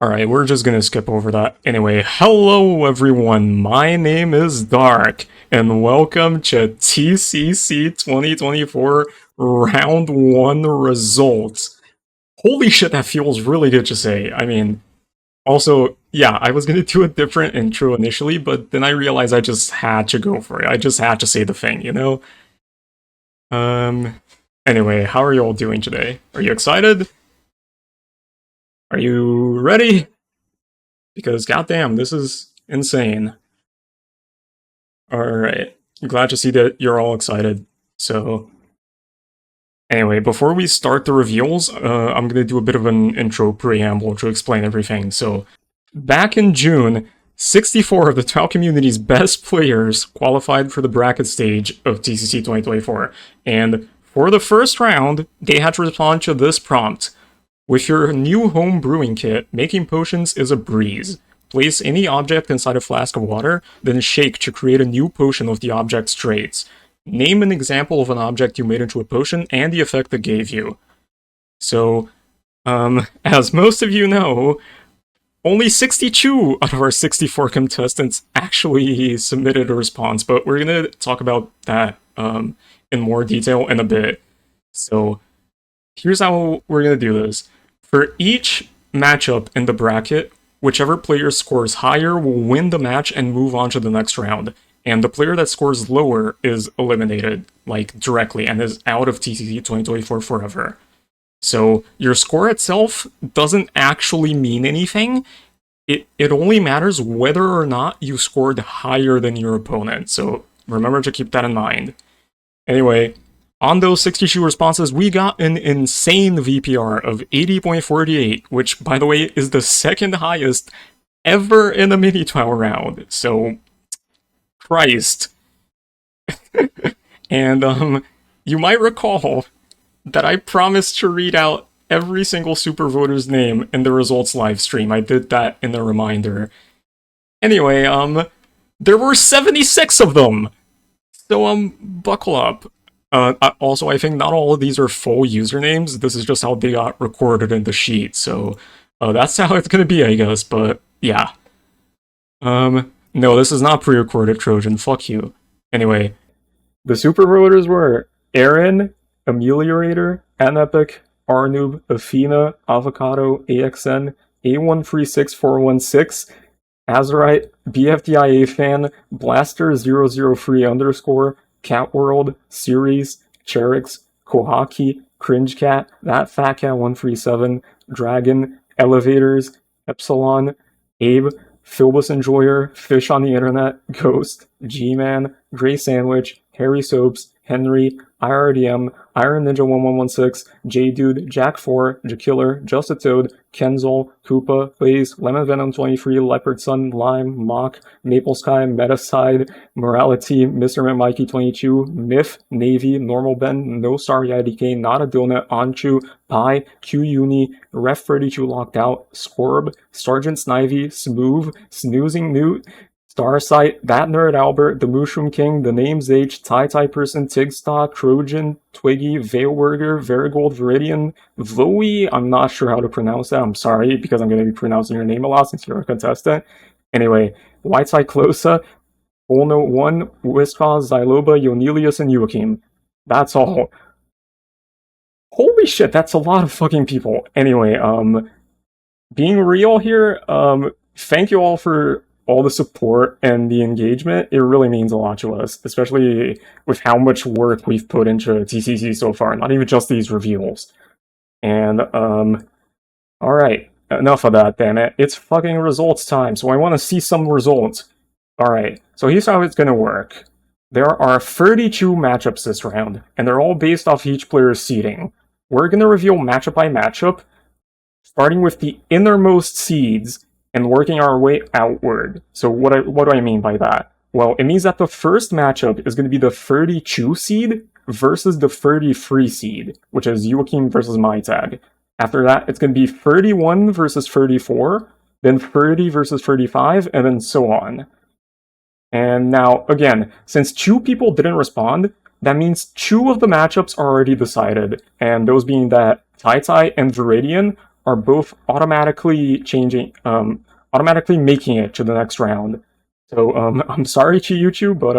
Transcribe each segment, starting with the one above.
Alright, we're just gonna skip over that. Anyway, hello everyone, my name is Dark, and welcome to TCC 2024 Round 1 results. Holy shit, that feels really good to say. I mean, also, yeah, I was gonna do a different intro initially, but then I realized I just had to go for it. I just had to say the thing, you know? Anyway, how are you all doing today? Are you excited? Are you ready? Because goddamn, this is insane. Alright, glad to see that you're all excited. So, anyway, before we start the reveals, I'm gonna do a bit of an intro preamble to explain everything. So, back in June, 64 of the TWOW community's best players qualified for the bracket stage of TCC 2024. And for the first round, they had to respond to this prompt. With your new home brewing kit, making potions is a breeze. Place any object inside a flask of water, then shake to create a new potion of the object's traits. Name an example of an object you made into a potion and the effect it gave you. So, as most of you know, only 62 out of our 64 contestants actually submitted a response, but we're gonna talk about that in more detail in a bit. So, here's how we're gonna do this. For each matchup in the bracket, whichever player scores higher will win the match and move on to the next round. And the player that scores lower is eliminated, like, directly, and is out of TCC 2024 forever. So, your score itself doesn't actually mean anything. It only matters whether or not you scored higher than your opponent. So, remember to keep that in mind. Anyway, on those 62 responses, we got an insane VPR of 80.48, which, by the way, is the second highest ever in a mini-TWOW round. So, Christ. And, you might recall that I promised to read out every single super voter's name in the results live stream. I did that in the reminder. Anyway, there were 76 of them! So, buckle up. Also, I think not all of these are full usernames. This is just how they got recorded in the sheet. So, that's how it's gonna be, I guess. But, yeah. No, this is not pre-recorded, Trojan. Fuck you. Anyway, the super voters were Aaron, Ameliorator, Anepic, Arnoob, Athena, Avocado, AXN, A136416, Azurite, BFDIA fan, Blaster003_, Catworld, Series, Cherix, Kohaki, Cringecat, ThatFatCat137, Dragon, Elevators, Epsilon, Abe, Philbus Enjoyer, Fish on the Internet, Ghost, Gman, Graysandwich, Harry Soaps, Henry, IRDM, Iron Ninja 1116, J-Dude, Jack4, Jakiller, Justatoad, Kenzel, Koopa, Blaze, Lemon Venom 23, Leopard Sun, Lime, Mock, Maple Sky, Metaside, Morality, Mr. Mikey 22, Myth, Navy, Normal Ben, No Sorry IDK, Not a Donut, Anchu, Pi, Q Uni, Ref 32 Locked Out, Scorb, Sergeant Snivy, Smooth, Snoozing Newt, Starsight, That Nerd Albert, The Mushroom King, The Names H, TieTiePerson, Tigstock, Trojan, Twiggy, Veilburger, Verigold, Viridian, voii. I'm not sure how to pronounce that. I'm sorry, because I'm going to be pronouncing your name a lot since you're a contestant. Anyway, White Cyclosa, Olno 1, Wiskaz, Zyloba, Yonelius, and Yuakim. That's all. Holy shit, that's a lot of fucking people. Anyway, being real here, thank you all for all the support and the engagement. It really means a lot to us, especially with how much work we've put into TCC so far, not even just these reveals. And, alright, enough of that, damn it. It's fucking results time, so I want to see some results. Alright, so here's how it's gonna work. There are 32 matchups this round, and they're all based off each player's seeding. We're gonna reveal matchup by matchup, starting with the innermost seeds, and working our way outward. So what do I mean by that? Well, it means that the first matchup is going to be the 32 seed versus the 33 seed, which is Yuakim versus MyTag. After that, it's going to be 31 versus 34, then 30 versus 35, and then so on. And now, again, since 2 people didn't respond, that means 2 of the matchups are already decided, and those being that TieTie and Viridian are both automatically automatically making it to the next round. So, I'm sorry to you two, but,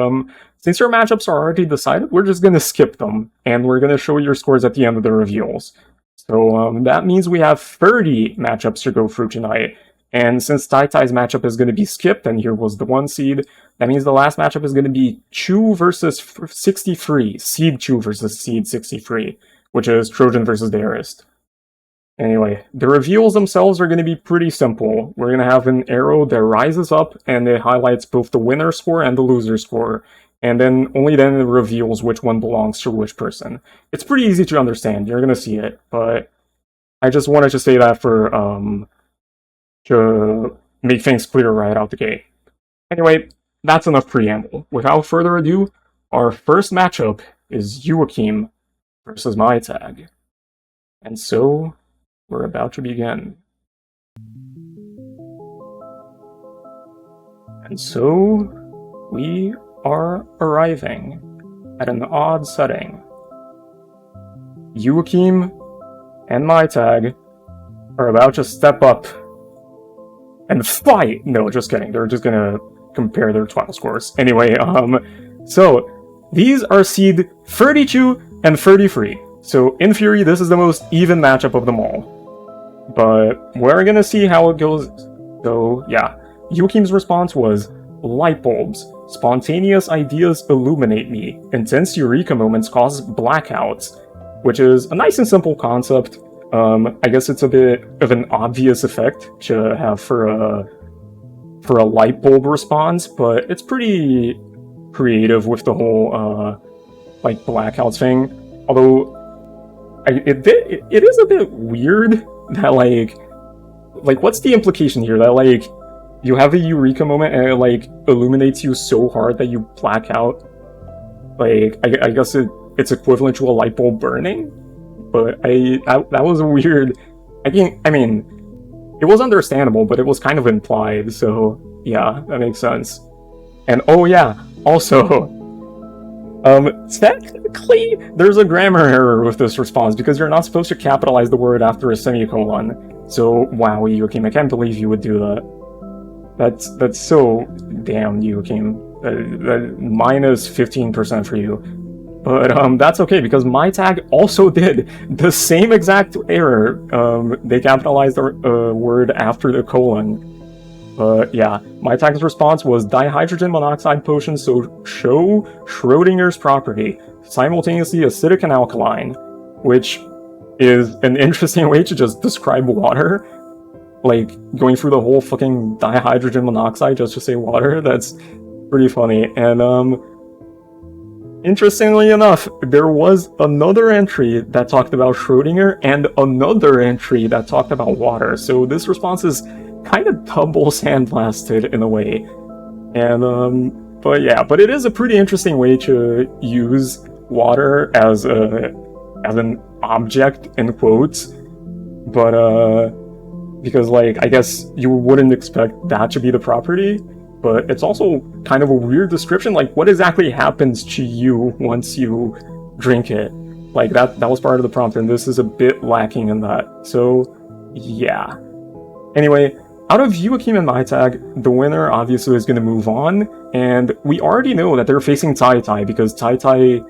since your matchups are already decided, we're just gonna skip them, and we're gonna show your scores at the end of the reveals. So, that means we have 30 matchups to go through tonight, and since TieTie's matchup is gonna be skipped, and here was the 1 seed, that means the last matchup is gonna be 2 versus 63, seed 2 versus seed 63, which is Trojan versus Dearest. Anyway, the reveals themselves are going to be pretty simple. We're going to have an arrow that rises up and it highlights both the winner score and the loser score. And then only then it reveals which one belongs to which person. It's pretty easy to understand. You're going to see it. But I just wanted to say that for to make things clear right out the gate. Anyway, that's enough preamble. Without further ado, our first matchup is Yuakim versus MyTag. And so we're about to begin. And so we are arriving at an odd setting. Yuakim and MyTag are about to step up and fight! No, just kidding. They're just gonna compare their TWOW scores. Anyway, so these are seed 32 and 33. So, in theory, this is the most even matchup of them all. But we're gonna see how it goes. So, yeah. Yuakim's response was, light bulbs. Spontaneous ideas illuminate me. Intense eureka moments cause blackouts. Which is a nice and simple concept. I guess it's a bit of an obvious effect to have for a light bulb response, but it's pretty creative with the whole, like, blackouts thing. Although, it is a bit weird that, like, what's the implication here? That, like, you have a eureka moment and it, like, illuminates you so hard that you black out? Like, I guess it's equivalent to a light bulb burning? But that was weird. I mean, it was understandable, but it was kind of implied, so, yeah, that makes sense. And, oh yeah, also, technically, there's a grammar error with this response, because you're not supposed to capitalize the word after a semicolon. So, wow, Yuakim, I can't believe you would do that. That's so damn Yuakim. Minus 15% for you. But, that's okay, because MyTag also did the same exact error. They capitalized the word after the colon. But yeah, MyTag's response was dihydrogen monoxide potion, so show Schrodinger's property, simultaneously acidic and alkaline, which is an interesting way to just describe water. Like, going through the whole fucking dihydrogen monoxide just to say water, that's pretty funny. And, interestingly enough, there was another entry that talked about Schrodinger and another entry that talked about water, so this response is kind of double sandblasted in a way. And, but yeah, but it is a pretty interesting way to use water as an object, in quotes. But, because, like, I guess you wouldn't expect that to be the property, but it's also kind of a weird description. Like, what exactly happens to you once you drink it? Like, that was part of the prompt, and this is a bit lacking in that. So, yeah. Anyway, out of Yuakim and MyTag, the winner obviously is going to move on, and we already know that they're facing TieTie, because TieTie's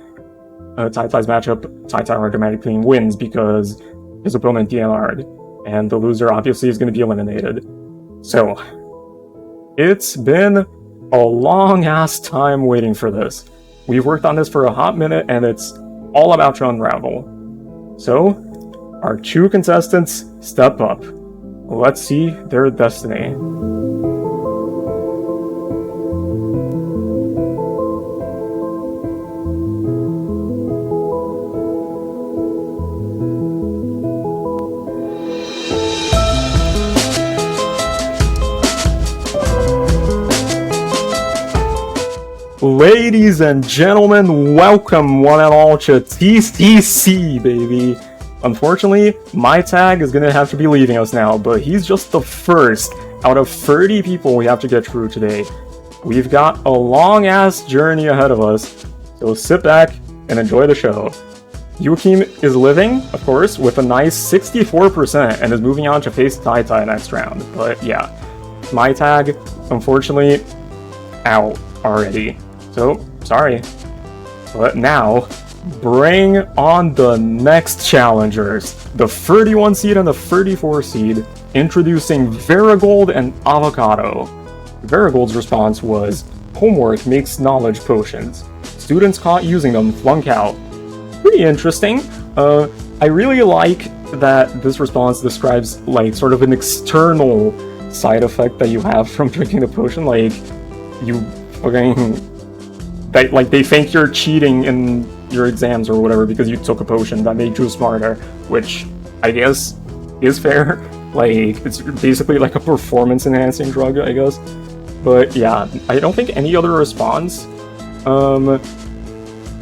matchup, TieTie automatically wins because his opponent DNR'd, and the loser obviously is going to be eliminated. So, it's been a long-ass time waiting for this. We've worked on this for a hot minute, and it's all about to unravel. So, our 2 contestants step up. Let's see their destiny. Ladies and gentlemen, welcome one and all to TCC, baby! Unfortunately, MyTag is gonna have to be leaving us now, but he's just the first out of 30 people we have to get through today. We've got a long-ass journey ahead of us, so sit back and enjoy the show. Yuakim is living, of course, with a nice 64% and is moving on to face TieTie next round. But yeah, my tag, unfortunately, out already. So, sorry. But now, bring on the next challengers. The 31 seed and the 34 seed, introducing Verigold and Avocado. Verigold's response was, homework makes knowledge potions. Students caught using them flunk out. Pretty interesting. I really like that this response describes like sort of an external side effect that you have from drinking the potion. Like you fucking they think you're cheating in your exams or whatever because you took a potion that made you smarter, which I guess is fair. Like it's basically like a performance enhancing drug, I guess. But yeah, I don't think any other response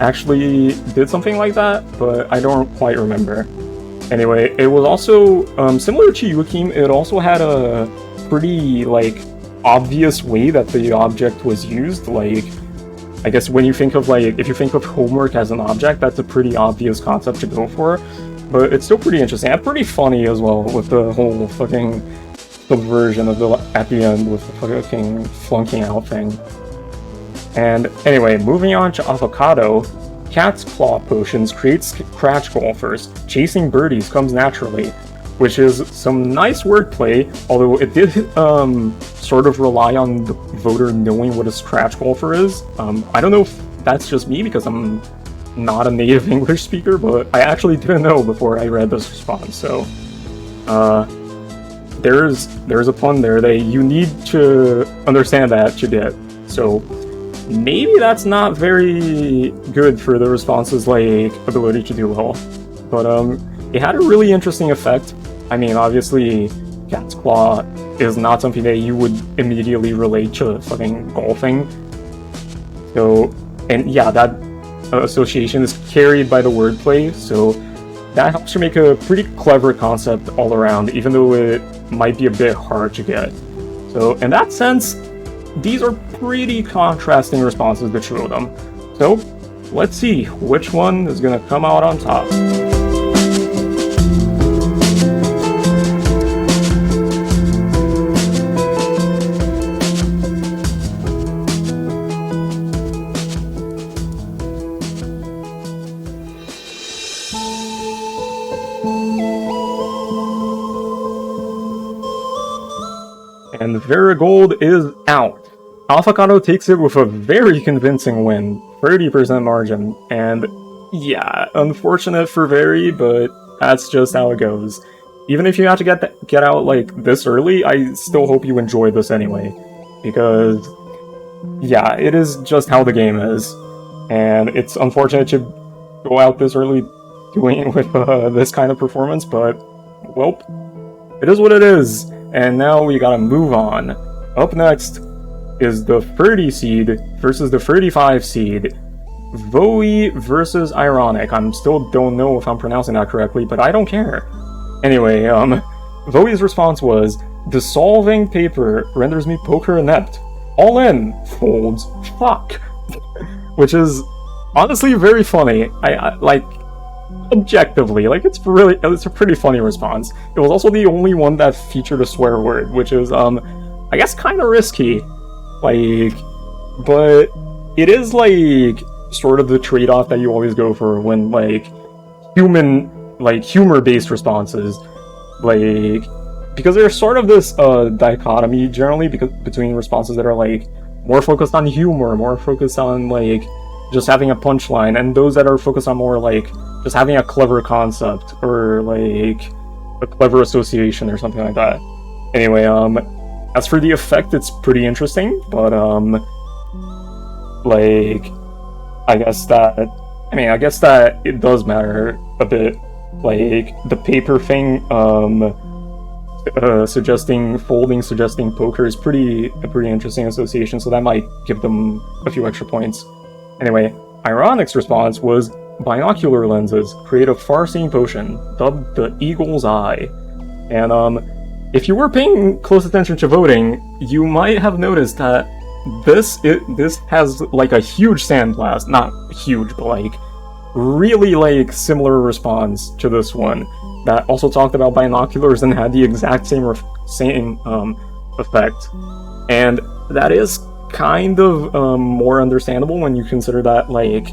actually did something like that, but I don't quite remember. Anyway, it was also similar to Yuakim. It also had a pretty like obvious way that the object was used. Like, I guess when you think of like, if you think of homework as an object, that's a pretty obvious concept to go for. But it's still pretty interesting and pretty funny as well with the whole fucking subversion of the at the end with the fucking flunking out thing. And anyway, moving on to Avocado, Cat's Claw Potions creates Cratch Golfers. Chasing birdies comes naturally, which is some nice wordplay, although it did sort of rely on the voter knowing what a Scratch Golfer is. I don't know if that's just me because I'm not a native English speaker, but I actually didn't know before I read this response, so there's a pun there that you need to understand that to get. So maybe that's not very good for the response's like ability to do well, but it had a really interesting effect. I mean, obviously, Cat's Claw is not something that you would immediately relate to fucking golfing. So, and yeah, that association is carried by the wordplay, so that helps you make a pretty clever concept all around, even though it might be a bit hard to get. So, in that sense, these are pretty contrasting responses, the two of them. So, let's see which one is gonna come out on top. And Verigold is out. Avocado takes it with a very convincing win, 30% margin, and yeah, unfortunate for Veri, but that's just how it goes. Even if you have to get out like this early, I still hope you enjoy this anyway, because yeah, it is just how the game is, and it's unfortunate to go out this early doing it with this kind of performance, but well, it is what it is. And now we gotta move on. Up next is the 30 seed versus the 35 seed. Voii versus Ironic. I'm still don't know if I'm pronouncing that correctly, but I don't care. Anyway, Voi's response was, dissolving paper renders me poker inept. All in, folds, fuck. Which is honestly very funny. I like, objectively, like it's a pretty funny response. It was also the only one that featured a swear word, which is I guess kind of risky, like, but it is like sort of the trade-off that you always go for when like humor-based responses, like, because there's sort of this dichotomy generally between responses that are like more focused on humor, more focused on like just having a punchline, and those that are focused on more like just having a clever concept or like a clever association or something like that. Anyway, as for the effect, it's pretty interesting, but like I guess that it does matter a bit. Like the paper thing, suggesting folding, suggesting poker is a pretty interesting association, so that might give them a few extra points. Anyway, Ironic's response was, binocular lenses create a far-seeing potion, dubbed the Eagle's Eye. And if you were paying close attention to voting, you might have noticed that this has like a huge sandblast, not huge, but like really, like, similar response to this one that also talked about binoculars and had the exact same effect. And that is kind of more understandable when you consider that, like,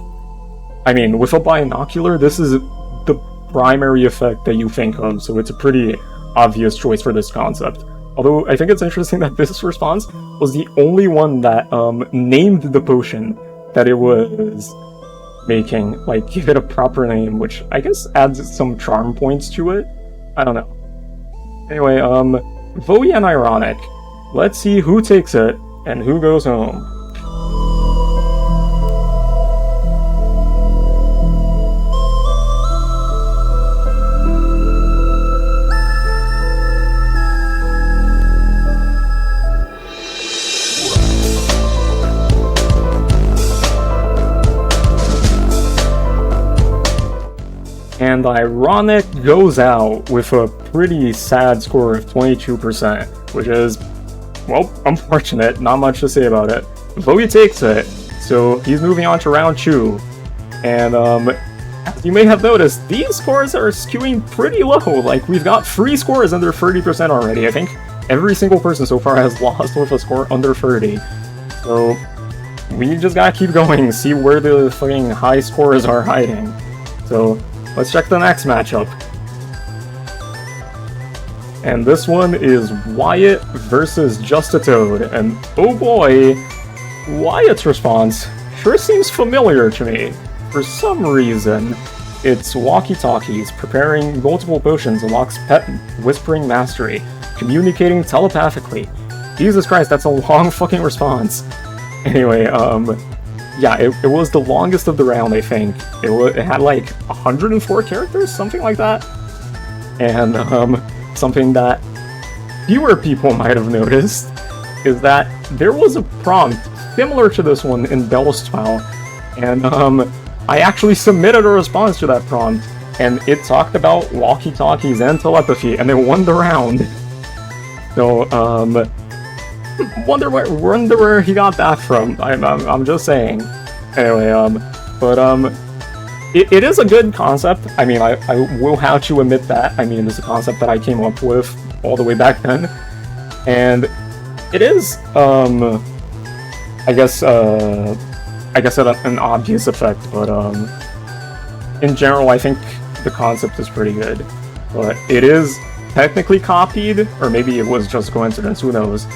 I mean, with a binocular, this is the primary effect that you think of, so it's a pretty obvious choice for this concept. Although, I think it's interesting that this response was the only one that named the potion that it was making, like, give it a proper name, which I guess adds some charm points to it. I don't know. Anyway, voii and ironic. Let's see who takes it and who goes home. And ironic goes out with a pretty sad score of 22%, which is, well, unfortunate, not much to say about it. Voii takes it, so he's moving on to round 2. And, as you may have noticed, these scores are skewing pretty low. Like, we've got 3 scores under 30% already. I think every single person so far has lost with a score under 30. So, we just gotta keep going, see where the fucking high scores are hiding. So, let's check the next matchup. And this one is Wyatt versus Just a Toad. And oh boy, Wyatt's response sure seems familiar to me. For some reason, it's walkie-talkies, preparing multiple potions, unlocks pet whispering mastery, communicating telepathically. Jesus Christ, that's a long fucking response. Anyway, yeah, it was the longest of the round, I think. It had like 104 characters, something like that. And something that fewer people might have noticed is that there was a prompt similar to this one in Buzztone, and I actually submitted a response to that prompt, and it talked about walkie-talkies and telepathy, and it won the round. So, wonder where he got that from. I'm just saying. Anyway, it is a good concept. I mean, I will have to admit that. I mean, it's a concept that I came up with all the way back then, and it is, I guess an obvious effect, but in general, I think the concept is pretty good. But it is technically copied, or maybe it was just coincidence. Who knows?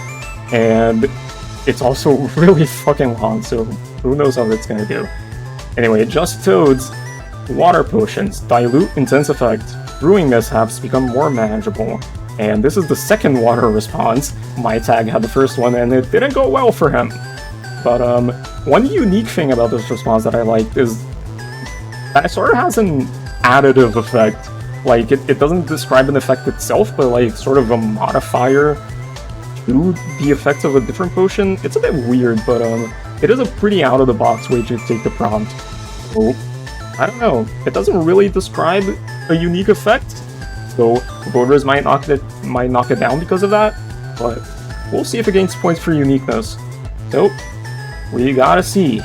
And it's also really fucking long, so who knows how it's gonna do. Anyway, Just Toads, water potions, dilute intense effect, brewing mishaps become more manageable. And this is the second water response. My tag had the first one, and it didn't go well for him. But one unique thing about this response that I liked is that it sort of has an additive effect. Like, it doesn't describe an effect itself, but like sort of a modifier to the effects of a different potion. It's a bit weird, but it is a pretty out-of-the-box way to take the prompt. So, I don't know. It doesn't really describe a unique effect, so voters might knock it down because of that, but we'll see if it gains points for uniqueness. So, we gotta see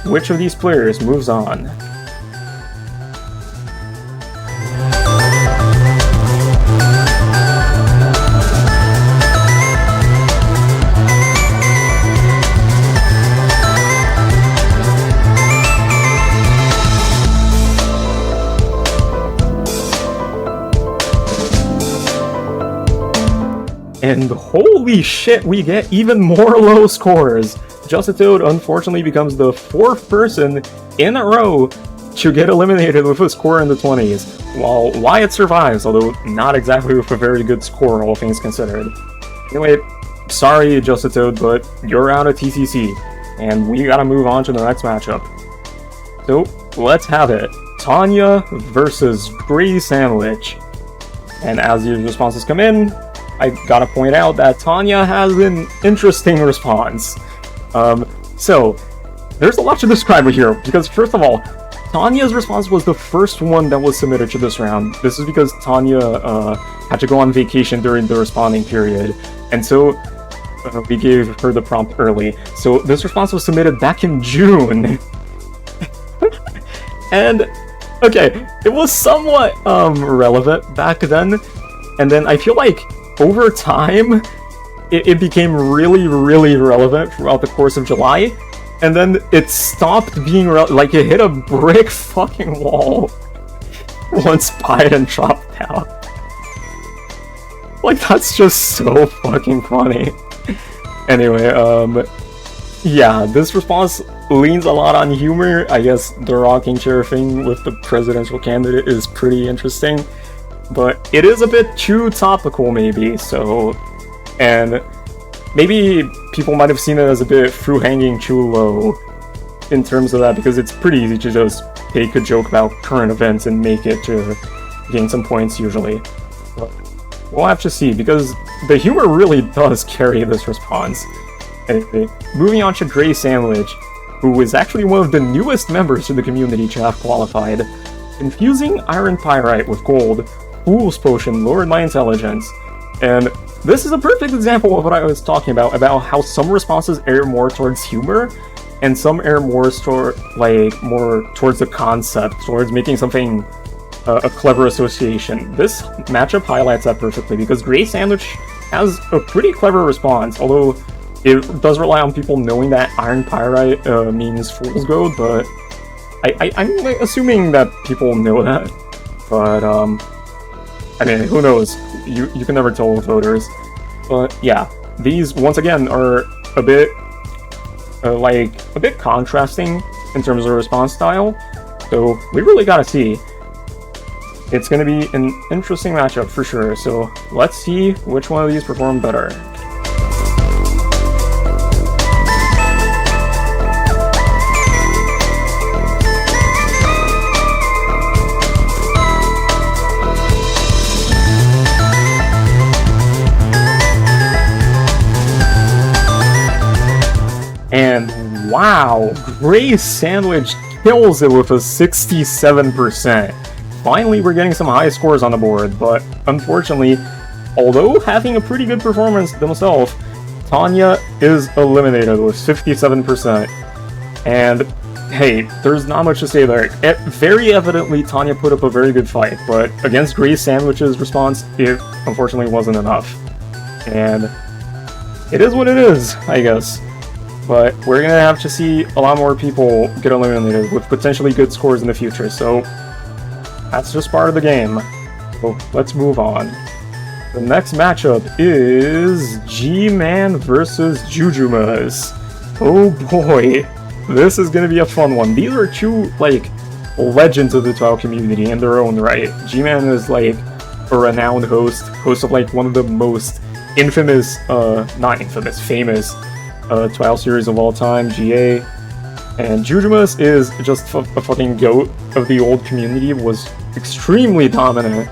which of these players moves on. And holy shit, we get even more low scores! Just a Toad unfortunately becomes the 4th person in a row to get eliminated with a score in the 20s, while Wyatt survives, although not exactly with a very good score, all things considered. Anyway, sorry Just a Toad, but you're out of TCC, and we gotta move on to the next matchup. So, let's have it. Tonya versus graysandwich. And as these responses come in, I gotta point out that Tonya has an interesting response. So, there's a lot to describe here, because first of all, Tonya's response was the first one that was submitted to this round. This is because Tonya had to go on vacation during the responding period, and so we gave her the prompt early. So this response was submitted back in June. And, okay, it was somewhat, relevant back then, and then I feel like, over time, it became really, really relevant throughout the course of July, and then it stopped being like, it hit a brick fucking wall once Biden dropped out. Like, that's just so fucking funny. Anyway, yeah, this response leans a lot on humor. I guess the rocking chair thing with the presidential candidate is pretty interesting, but it is a bit too topical, maybe, so... And maybe people might have seen it as a bit fruit-hanging too low in terms of that, because it's pretty easy to just take a joke about current events and make it to gain some points, usually. But we'll have to see, because the humor really does carry this response. Anyway, moving on to graysandwich, who is actually one of the newest members to the community to have qualified. Infusing iron pyrite with gold, Fool's Potion lowered my intelligence. And this is a perfect example of what I was talking about how some responses err more towards humor, and some err more more towards the concept, towards making something a clever association. This matchup highlights that perfectly, because graysandwich has a pretty clever response, although it does rely on people knowing that iron pyrite means fool's gold, but I'm assuming that people know that. But, I mean, who knows? You can never tell with voters. But, yeah, these, once again, are a bit, a bit contrasting in terms of response style, so we really gotta see. It's gonna be an interesting matchup for sure, so let's see which one of these perform better. And wow, graysandwich kills it with a 67%. Finally, we're getting some high scores on the board, but unfortunately, although having a pretty good performance themselves, Tonya is eliminated with 57%. And hey, there's not much to say there. Very evidently, Tonya put up a very good fight, but against graysandwich's response, it unfortunately wasn't enough. And it is what it is, I guess. But we're gonna have to see a lot more people get eliminated with potentially good scores in the future, so that's just part of the game. So let's move on. The next matchup is Gman versus JujuMas. Oh boy, this is gonna be a fun one. These are two, like, legends of the TWOW community in their own right. Gman is, like, a renowned host of, like, one of the most infamous, famous TWOW series of all time, GA, and JujuMas is just a fucking goat of the old community, was extremely dominant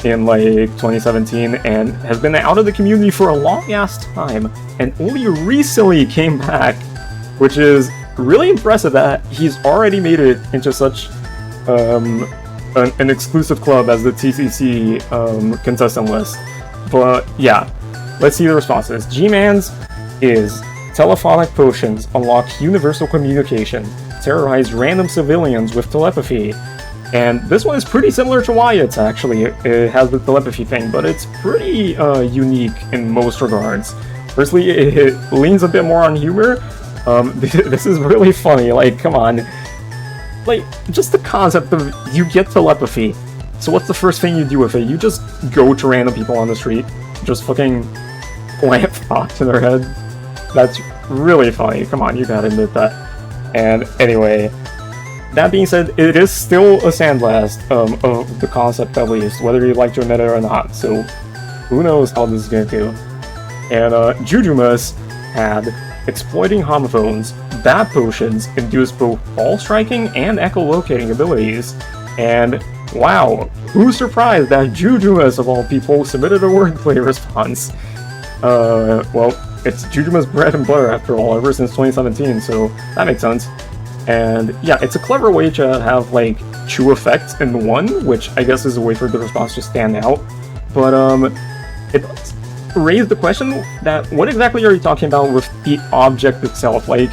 in like 2017 and has been out of the community for a long ass time and only recently came back, which is really impressive that he's already made it into such an exclusive club as the TCC contestant list. But yeah, let's see the responses. Gman's is telephonic potions unlock universal communication, terrorize random civilians with telepathy. And this one is pretty similar to wyatt's, actually. It has the telepathy thing, but it's pretty unique in most regards. Firstly, it leans a bit more on humor. This is really funny, like, come on. Like, just the concept of you get telepathy. So what's the first thing you do with it? You just go to random people on the street, just fucking plant thoughts in their head. That's really funny. Come on, you gotta admit that. And anyway, that being said, it is still a sandblast of the concept, at least, whether you like to admit it or not. So who knows how this is gonna do. And JujuMas had exploiting homophones, bad potions, induced both ball striking and echolocating abilities. And wow, who's surprised that JujuMas of all people submitted a wordplay response? Well, it's JujuMas' bread and butter after all, ever since 2017, so that makes sense. And yeah, it's a clever way to have like two effects in one, which I guess is a way for the response to stand out. But it raised the question that what exactly are you talking about with the object itself? Like,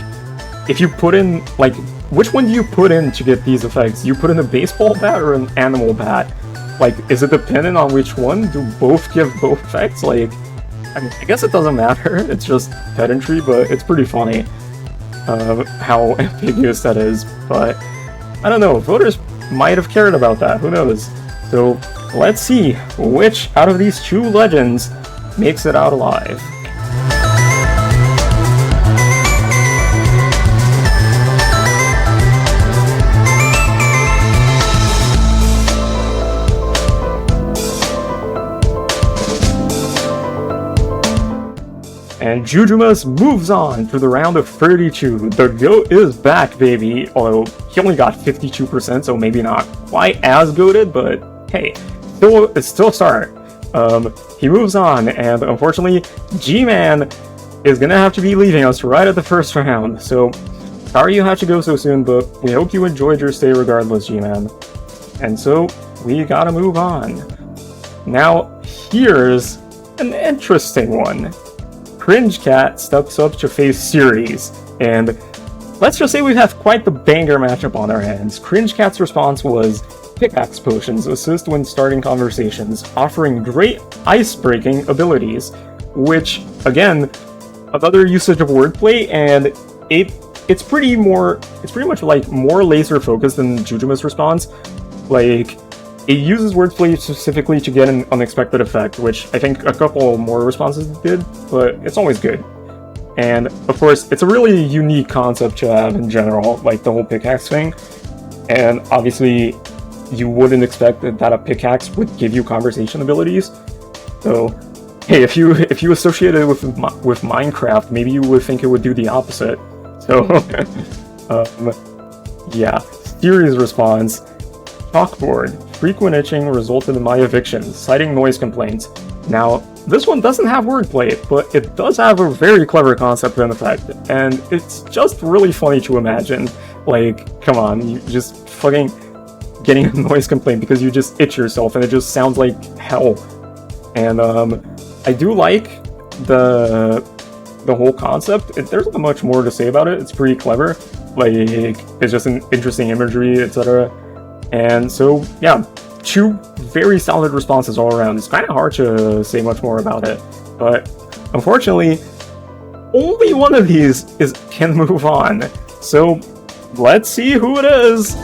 if you put in like which one do you put in to get these effects? Do you put in a baseball bat or an animal bat? Like, is it dependent on which one? Do both give both effects? Like, I mean, I guess it doesn't matter, it's just pedantry, but it's pretty funny how ambiguous that is. But, I don't know, voters might have cared about that, who knows? So, let's see which out of these two legends makes it out alive. And JujuMas moves on to the round of 32. The GOAT is back, baby. Although, he only got 52%, so maybe not quite as goated, but hey, it's still a start. He moves on, and unfortunately, Gman is gonna have to be leaving us right at the first round. So, sorry you have to go so soon, but we hope you enjoyed your stay regardless, Gman. And so, we gotta move on. Now, here's an interesting one. Cringe Cat steps up to face Series, and let's just say we have quite the banger matchup on our hands. Cringe Cat's response was, Pickaxe Potions assist when starting conversations, offering great ice-breaking abilities, which, again, another usage of wordplay, and it's pretty much like more laser-focused than JujuMas' response. Like, it uses wordplay specifically to get an unexpected effect, which I think a couple more responses did, but it's always good. And, of course, it's a really unique concept to have in general, like the whole pickaxe thing. And, obviously, you wouldn't expect that a pickaxe would give you conversation abilities. So, hey, if you associate it with Minecraft, maybe you would think it would do the opposite. So, yeah. Series response, Chalkboard. Frequent itching resulted in my eviction, citing noise complaints. Now, this one doesn't have wordplay, but it does have a very clever concept and effect, and it's just really funny to imagine. Like, come on, you just fucking getting a noise complaint because you just itch yourself, and it just sounds like hell. And, I do like the whole concept. There's not much more to say about it, it's pretty clever. Like, it's just an interesting imagery, etc. And so, yeah, two very solid responses all around. It's kind of hard to say much more about it, but unfortunately, only one of these can move on. So, let's see who it is.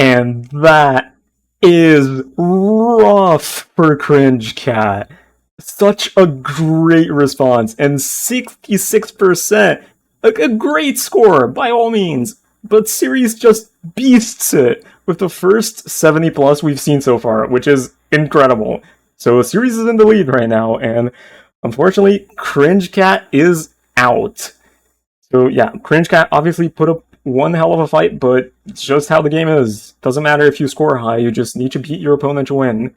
And that is rough for Cringe Cat. Such a great response, and 66%. Like, a great score, by all means. But Series just beasts it with the first 70 plus we've seen so far, which is incredible. So Series is in the lead right now, and unfortunately, Cringe Cat is out. So yeah, Cringe Cat obviously put up one hell of a fight, but it's just how the game is. Doesn't matter if you score high, you just need to beat your opponent to win.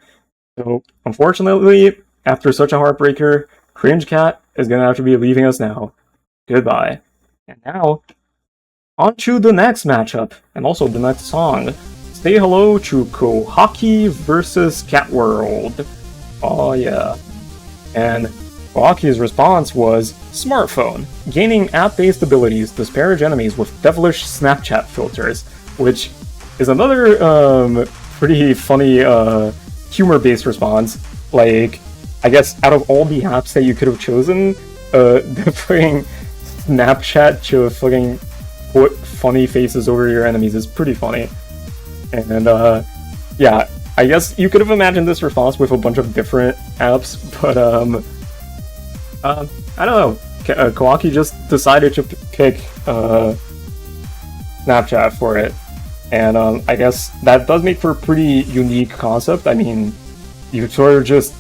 So, unfortunately, after such a heartbreaker, Cringe Cat is gonna have to be leaving us now. Goodbye. And now, on to the next matchup, and also the next song. Say hello to Kohaki versus Catworld. Oh yeah. And Kohaki's response was, Smartphone. Gaining app-based abilities disparage enemies with devilish Snapchat filters, which is another pretty funny humor-based response. Like, I guess out of all the apps that you could have chosen, the fucking Snapchat to fucking put funny faces over your enemies is pretty funny. And yeah, I guess you could have imagined this response with a bunch of different apps, but I don't know. Kohaki just decided to pick Snapchat for it, and I guess that does make for a pretty unique concept. I mean, you sort of just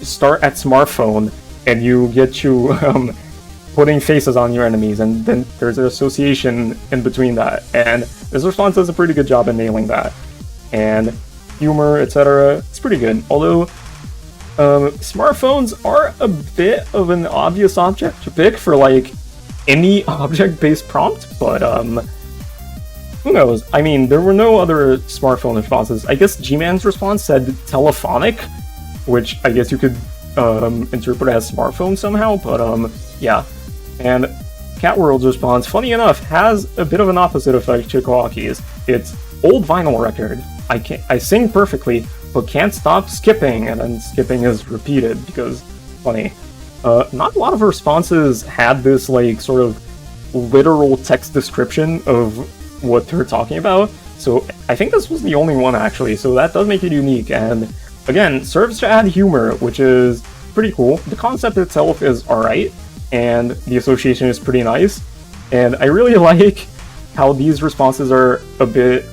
start at smartphone, and you get to putting faces on your enemies, and then there's an association in between that. And this response does a pretty good job in nailing that. And humor, etc., it's pretty good. Although, smartphones are a bit of an obvious object to pick for, like, any object-based prompt, but, who knows? I mean, there were no other smartphone responses. I guess Gman's response said telephonic, which I guess you could interpret as smartphone somehow, but yeah. And Cat World's response, funny enough, has a bit of an opposite effect to Koaki's. It's old vinyl record. I sing perfectly, but can't stop skipping, and then skipping is repeated because funny. Not a lot of responses had this like sort of literal text description of what they're talking about, so I think this was the only one actually, so that does make it unique, and again, serves to add humor, which is pretty cool. The concept itself is alright, and the association is pretty nice, and I really like how these responses are a bit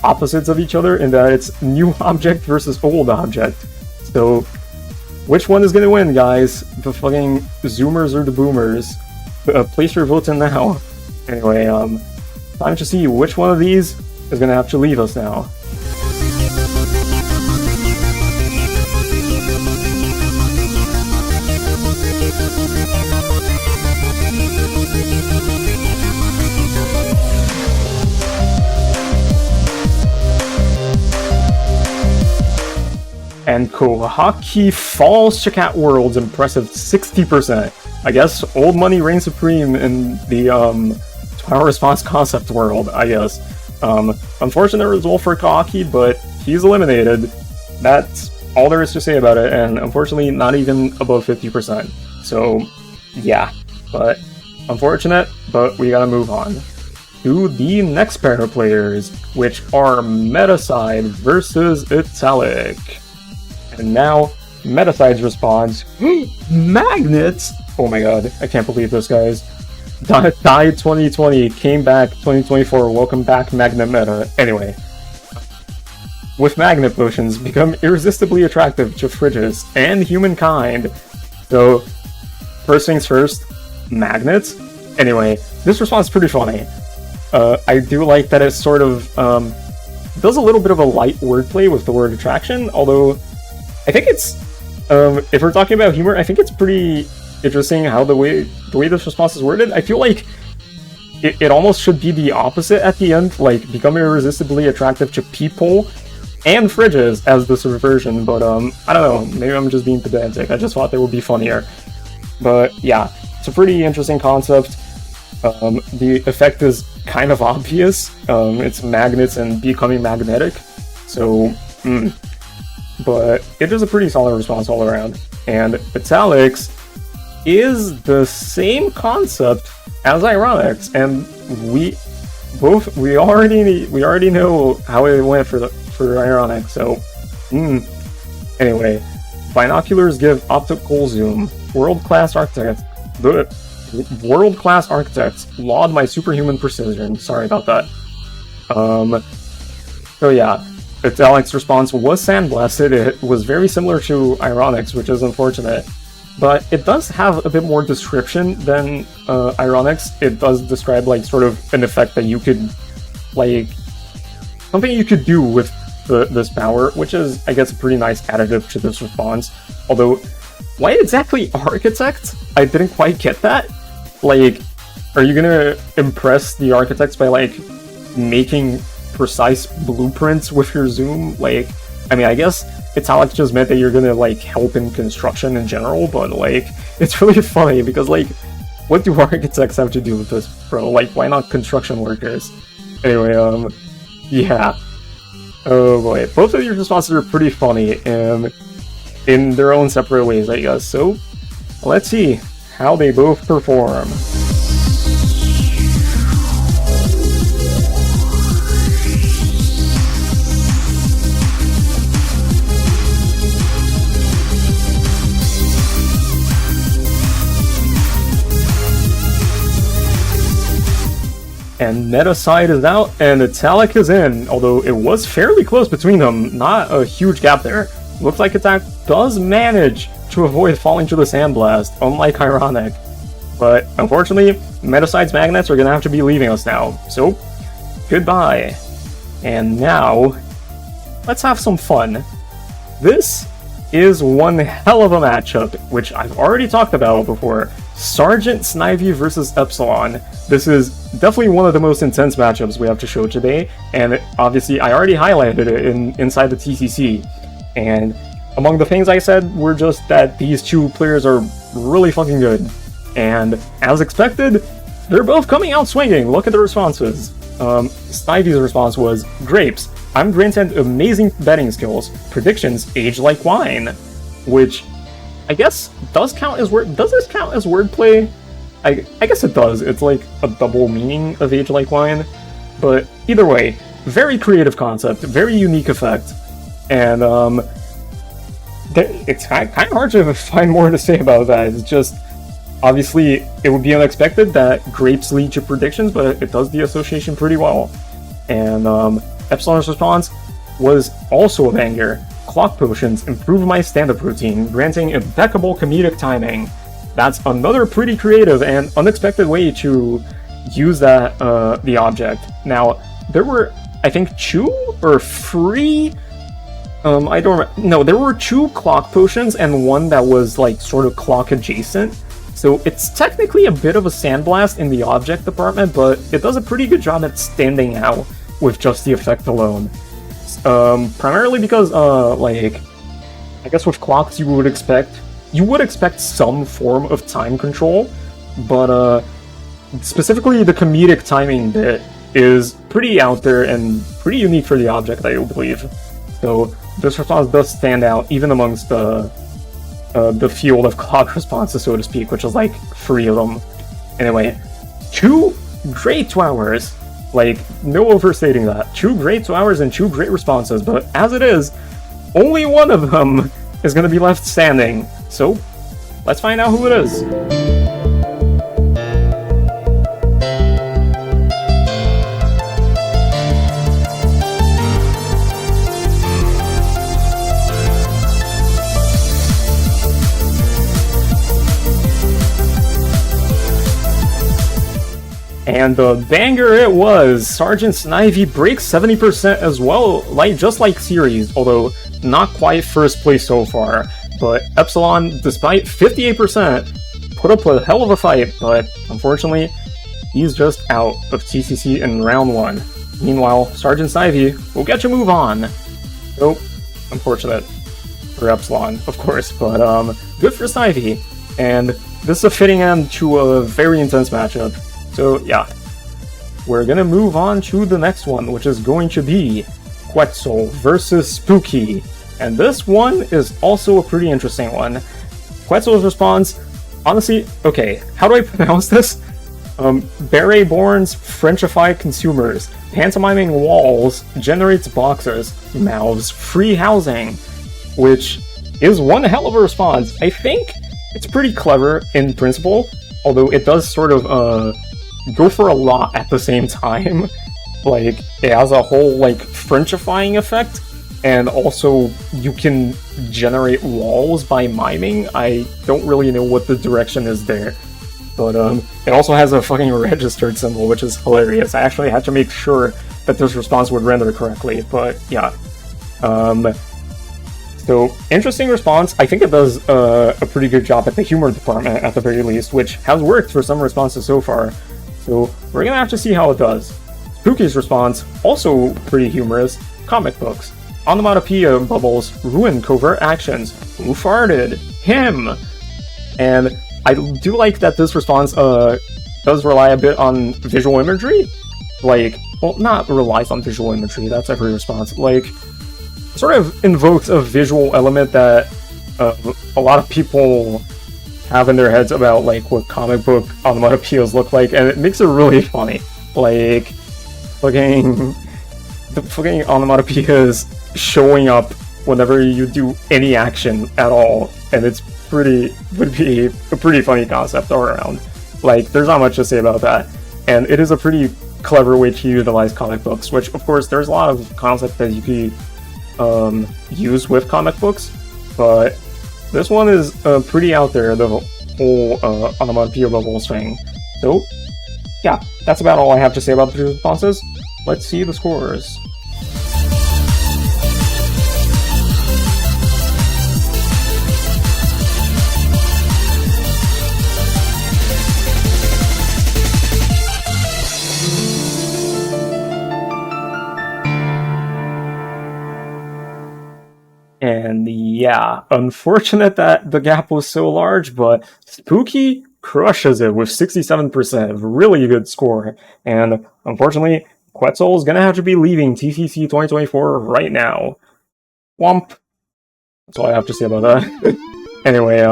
opposites of each other in that it's new object versus old object. So, which one is gonna win, guys? The fucking Zoomers or the Boomers? Place your votes in now. Anyway, time to see which one of these is gonna have to leave us now. And Kohaki falls to Cat World's impressive 60%. I guess old money reigns supreme in the TWOW response concept world, I guess. Unfortunate result for Kohaki, but he's eliminated. That's all there is to say about it, and unfortunately not even above 50%. So, yeah. But, unfortunate, but we gotta move on to the next pair of players, which are Metaside versus Italic. And now, Metaside's response, magnets! Oh my god, I can't believe this, guys. Died 2020, came back 2024, welcome back Magnet Meta. Anyway. With magnet potions, become irresistibly attractive to fridges and humankind. So, first things first, magnets? Anyway, this response is pretty funny. I do like that it sort of, does a little bit of a light wordplay with the word attraction, although I think it's, if we're talking about humor, I think it's pretty interesting how the way this response is worded. I feel like it almost should be the opposite at the end, like become irresistibly attractive to people and fridges as the subversion, but I don't know, maybe I'm just being pedantic. I just thought that would be funnier. But yeah, it's a pretty interesting concept. The effect is kind of obvious. It's magnets and becoming magnetic, so but it is a pretty solid response all around. And Italics is the same concept as Ironics, and we already know how it went for Ironics. So anyway, binoculars give optical zoom. World-class architects laud my superhuman precision. Sorry about that. So yeah. Italic's response was sandblasted. It was very similar to Ironics, which is unfortunate. But it does have a bit more description than Ironics. It does describe, like, sort of an effect that you could, like, something you could do with this power, which is, I guess, a pretty nice additive to this response. Although, why exactly Architect? I didn't quite get that. Like, are you gonna impress the Architects by, like, making precise blueprints with your zoom? Like, I mean, I guess Italic just meant that you're gonna, like, help in construction in general, but, like, it's really funny because, like, what do architects have to do with this, bro? Like, why not construction workers? Anyway, yeah. Oh boy, both of your responses are pretty funny, in their own separate ways, I guess. So, let's see how they both perform. And Metaside is out, and Italic is in, although it was fairly close between them, not a huge gap there. Looks like Italic does manage to avoid falling to the sandblast, unlike Ironic. But unfortunately, Metaside's magnets are gonna have to be leaving us now, so goodbye. And now, let's have some fun. This is one hell of a matchup, which I've already talked about before. Sergeant Snivy versus Epsilon. This is definitely one of the most intense matchups we have to show today, and obviously I already highlighted it inside the TCC. And among the things I said were just that these two players are really fucking good. And as expected, they're both coming out swinging. Look at the responses. Snivy's response was, grapes. I'm granted amazing betting skills. Predictions age like wine. Which, I guess, does count as word. Does this count as wordplay? I guess it does. It's like a double meaning of age like wine. But either way, very creative concept, very unique effect. And, it's kind of hard to find more to say about that. It's just, obviously, it would be unexpected that grapes lead to predictions, but it does the association pretty well. And, Epsilon's response was also a banger. Clock potions improve my stand-up routine, granting impeccable comedic timing. That's another pretty creative and unexpected way to use that, the object. Now, there were, I think, 2 or 3, there were 2 clock potions and one that was, like, sort of clock adjacent. So it's technically a bit of a sandblast in the object department, but it does a pretty good job at standing out with just the effect alone. Primarily because, I guess with clocks you would expect some form of time control, but, specifically the comedic timing bit is pretty out there and pretty unique for the object, I believe. So this response does stand out even amongst the field of clock responses, so to speak, which is like 3 of them. Anyway, 2 great TWOWers. Like, no overstating that. 2 great TWOWers and 2 great responses, but as it is, only one of them is going to be left standing. So, let's find out who it is. And the banger it was! Sergeant Snivy breaks 70% as well, just like series, although not quite first place so far. But Epsilon, despite 58%, put up a hell of a fight, but unfortunately, he's just out of TCC in round 1. Meanwhile, Sergeant Snivy will get to move on. So, unfortunate for Epsilon, of course, but good for Snivy. And this is a fitting end to a very intense matchup. So, yeah, we're gonna move on to the next one, which is going to be Quetzal versus Spooky. And this one is also a pretty interesting one. Quetzal's response, honestly, okay, how do I pronounce this? Beret-borns Frenchify consumers, pantomiming walls, generates boxers, mouths, free housing, which is one hell of a response. I think it's pretty clever in principle, although it does sort of, go for a lot at the same time. Like, it has a whole, like, Frenchifying effect, and also you can generate walls by miming. I don't really know what the direction is there. But, it also has a fucking registered symbol, which is hilarious. I actually had to make sure that this response would render correctly, but, yeah. So, interesting response. I think it does a pretty good job at the humor department, at the very least, which has worked for some responses so far. So, we're gonna have to see how it does. Spooky's response, also pretty humorous. Comic books. Onomatopoeia bubbles ruin covert actions. Who farted? Him! And I do like that this response does rely a bit on visual imagery. Like, well, not relies on visual imagery, that's every response. Like, sort of invokes a visual element that a lot of people have in their heads about, like, what comic book onomatopoeias look like, and it makes it really funny. Like, the fucking onomatopoeias showing up whenever you do any action at all, and would be a pretty funny concept all around. Like, there's not much to say about that, and it is a pretty clever way to utilize comic books, which, of course, there's a lot of concepts that you could use with comic books, but this one is pretty out there, the whole onomatopoeia bubble string. So, yeah, that's about all I have to say about the responses. Let's see the scores. And yeah, unfortunate that the gap was so large, but Spooky crushes it with 67%. Really good score. And unfortunately, Quetzal is gonna have to be leaving TCC 2024 right now. Womp. That's all I have to say about that. Anyway,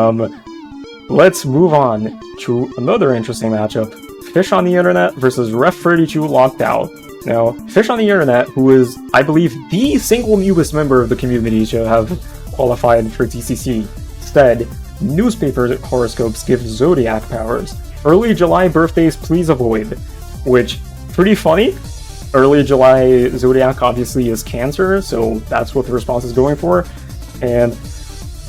let's move on to another interesting matchup. Fish on the Internet versus Ref32 Locked Out. Now, Fish on the Internet, who is, I believe, the single newest member of the community to have qualified for TCC, said, newspaper horoscopes give zodiac powers. Early July birthdays please avoid. Which, pretty funny. Early July zodiac obviously is Cancer, so that's what the response is going for. And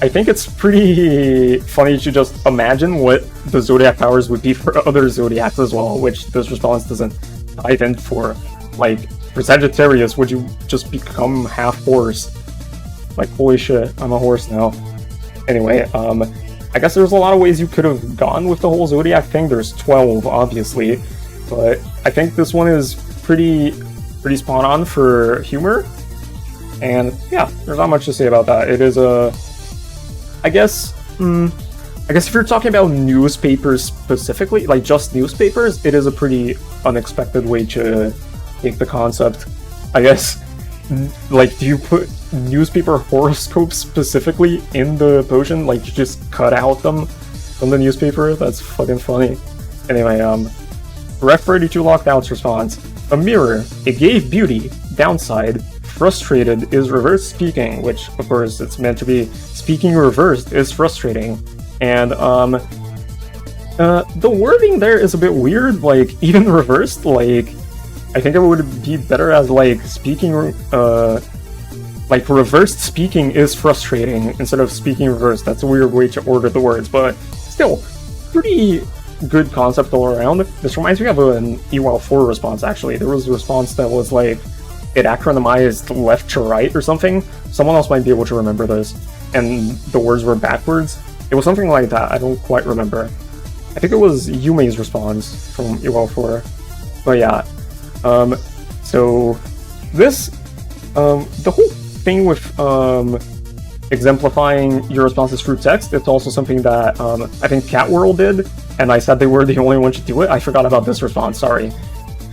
I think it's pretty funny to just imagine what the zodiac powers would be for other zodiacs as well, which this response doesn't dive in for. Like, for Sagittarius, would you just become half horse? Like, holy shit, I'm a horse now. Anyway, I guess there's a lot of ways you could have gone with the whole zodiac thing. There's 12, obviously, but I think this one is pretty spot on for humor. And yeah, there's not much to say about that. It is I guess if you're talking about newspapers specifically, like just newspapers, it is a pretty unexpected way to take the concept. I guess, like, do you put newspaper horoscopes specifically in the potion? Like, you just cut out them from the newspaper? That's fucking funny. Anyway, Ref32 Locked Out's response. A mirror, it gave beauty. Downside, frustrated is reverse speaking, which, of course, it's meant to be speaking reversed is frustrating. And, the wording there is a bit weird, like, even reversed, like, I think it would be better as, like, speaking, like, reversed speaking is frustrating instead of speaking reversed. That's a weird way to order the words, but still, pretty good concept all around. This reminds me of an EWAL4 response, actually. There was a response that was, like, it acronymized left to right or something. Someone else might be able to remember this, and the words were backwards. It was something like that, I don't quite remember. I think it was Yume's response from EWAL4. But yeah, so this, the whole thing with exemplifying your responses through text, it's also something that I think Cat World did, and I said they were the only one to do it. I forgot about this response, sorry.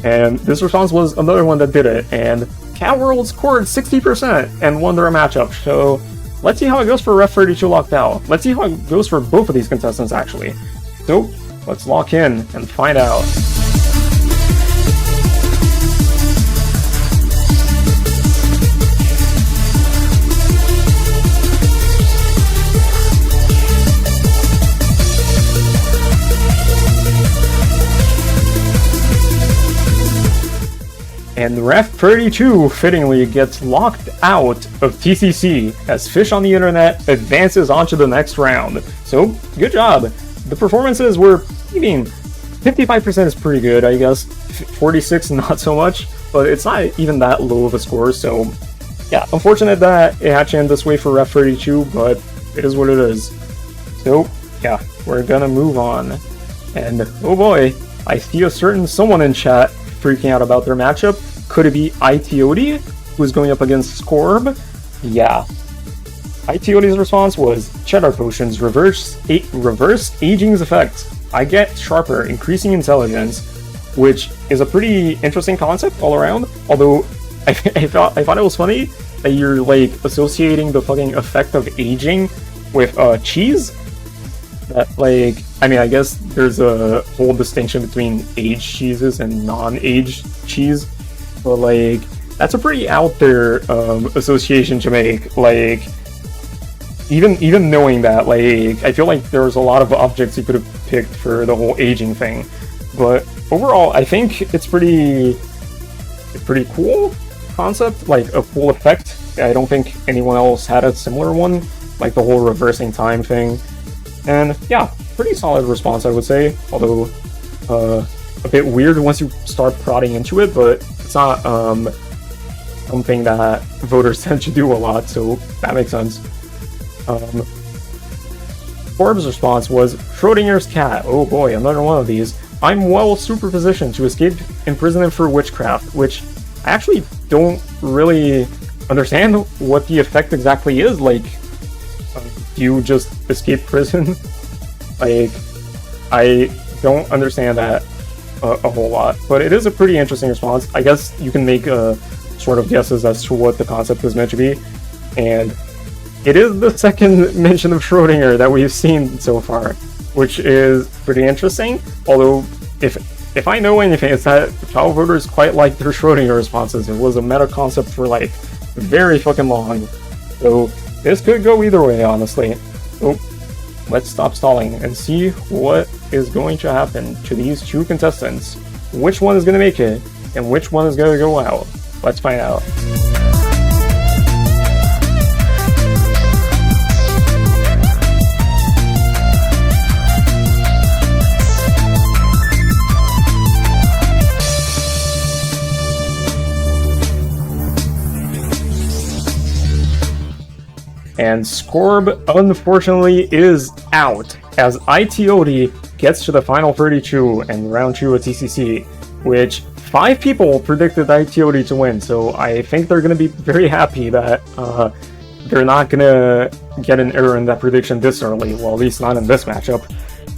And this response was another one that did it, and Cat World scored 60% and won their matchup, so let's see how it goes for Ref32 Locked Out. Let's see how it goes for both of these contestants, actually. So, let's lock in and find out. And Ref32 fittingly gets locked out of TCC as Fish on the Internet advances onto the next round. So, good job. The performances were, 55% is pretty good, I guess. 46 not so much, but it's not even that low of a score, so yeah, unfortunate that it had to end this way for Ref32, but it is what it is. So, yeah, we're gonna move on. And, oh boy, I see a certain someone in chat freaking out about their matchup. Could it be ITOD, who's going up against Scorb? Yeah. ITOD's response was, Cheddar Potions reverse aging's effect. I get sharper, increasing intelligence, which is a pretty interesting concept all around, although I thought it was funny that you're, like, associating the fucking effect of aging with cheese. That, like, I mean, I guess there's a whole distinction between aged cheeses and non-aged cheese, but, like, that's a pretty out there association to make. Like, even knowing that, like, I feel like there's a lot of objects you could have picked for the whole aging thing, but overall, I think it's pretty cool concept, like a cool effect. I don't think anyone else had a similar one, like the whole reversing time thing. And yeah, pretty solid response, I would say, although a bit weird once you start prodding into it, but it's not something that voters tend to do a lot, so that makes sense. Forbes' response was, Schrodinger's cat. Oh boy, another one of these. I'm well superpositioned to escape imprisonment for witchcraft, which I actually don't really understand what the effect exactly is. Like, do you just escape prison? Like, I don't understand that a whole lot, but it is a pretty interesting response. I guess you can make sort of guesses as to what the concept is meant to be, and it is the second mention of Schrodinger that we've seen so far, which is pretty interesting. Although, if I know anything, it's that TWOW voters quite like their Schrodinger responses. It was a meta concept for like very fucking long, so this could go either way, honestly. So let's stop stalling and see what is going to happen to these two contestants. Which one is going to make it, and which one is going to go out? Let's find out. And Scorb, unfortunately, is out, as ITOD gets to the final 32 and round 2 at TCC, which 5 people predicted ITOD to win, so I think they're going to be very happy that they're not going to get an error in that prediction this early, well, at least not in this matchup.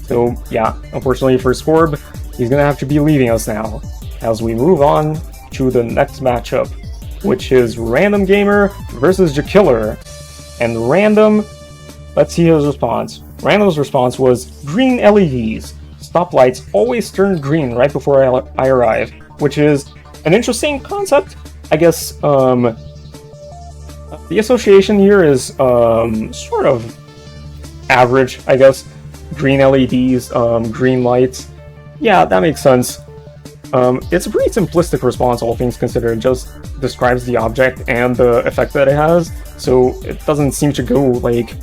So yeah, unfortunately for Scorb, he's going to have to be leaving us now, as we move on to the next matchup, which is Random Gamer versus Jakiller. And Random, let's see his response. Random's response was, green LEDs. Stoplights always turn green right before I arrive, which is an interesting concept. I guess the association here is sort of average, I guess. Green LEDs, green lights. Yeah, that makes sense. It's a pretty simplistic response, all things considered. It just describes the object and the effect that it has, so it doesn't seem to go, like,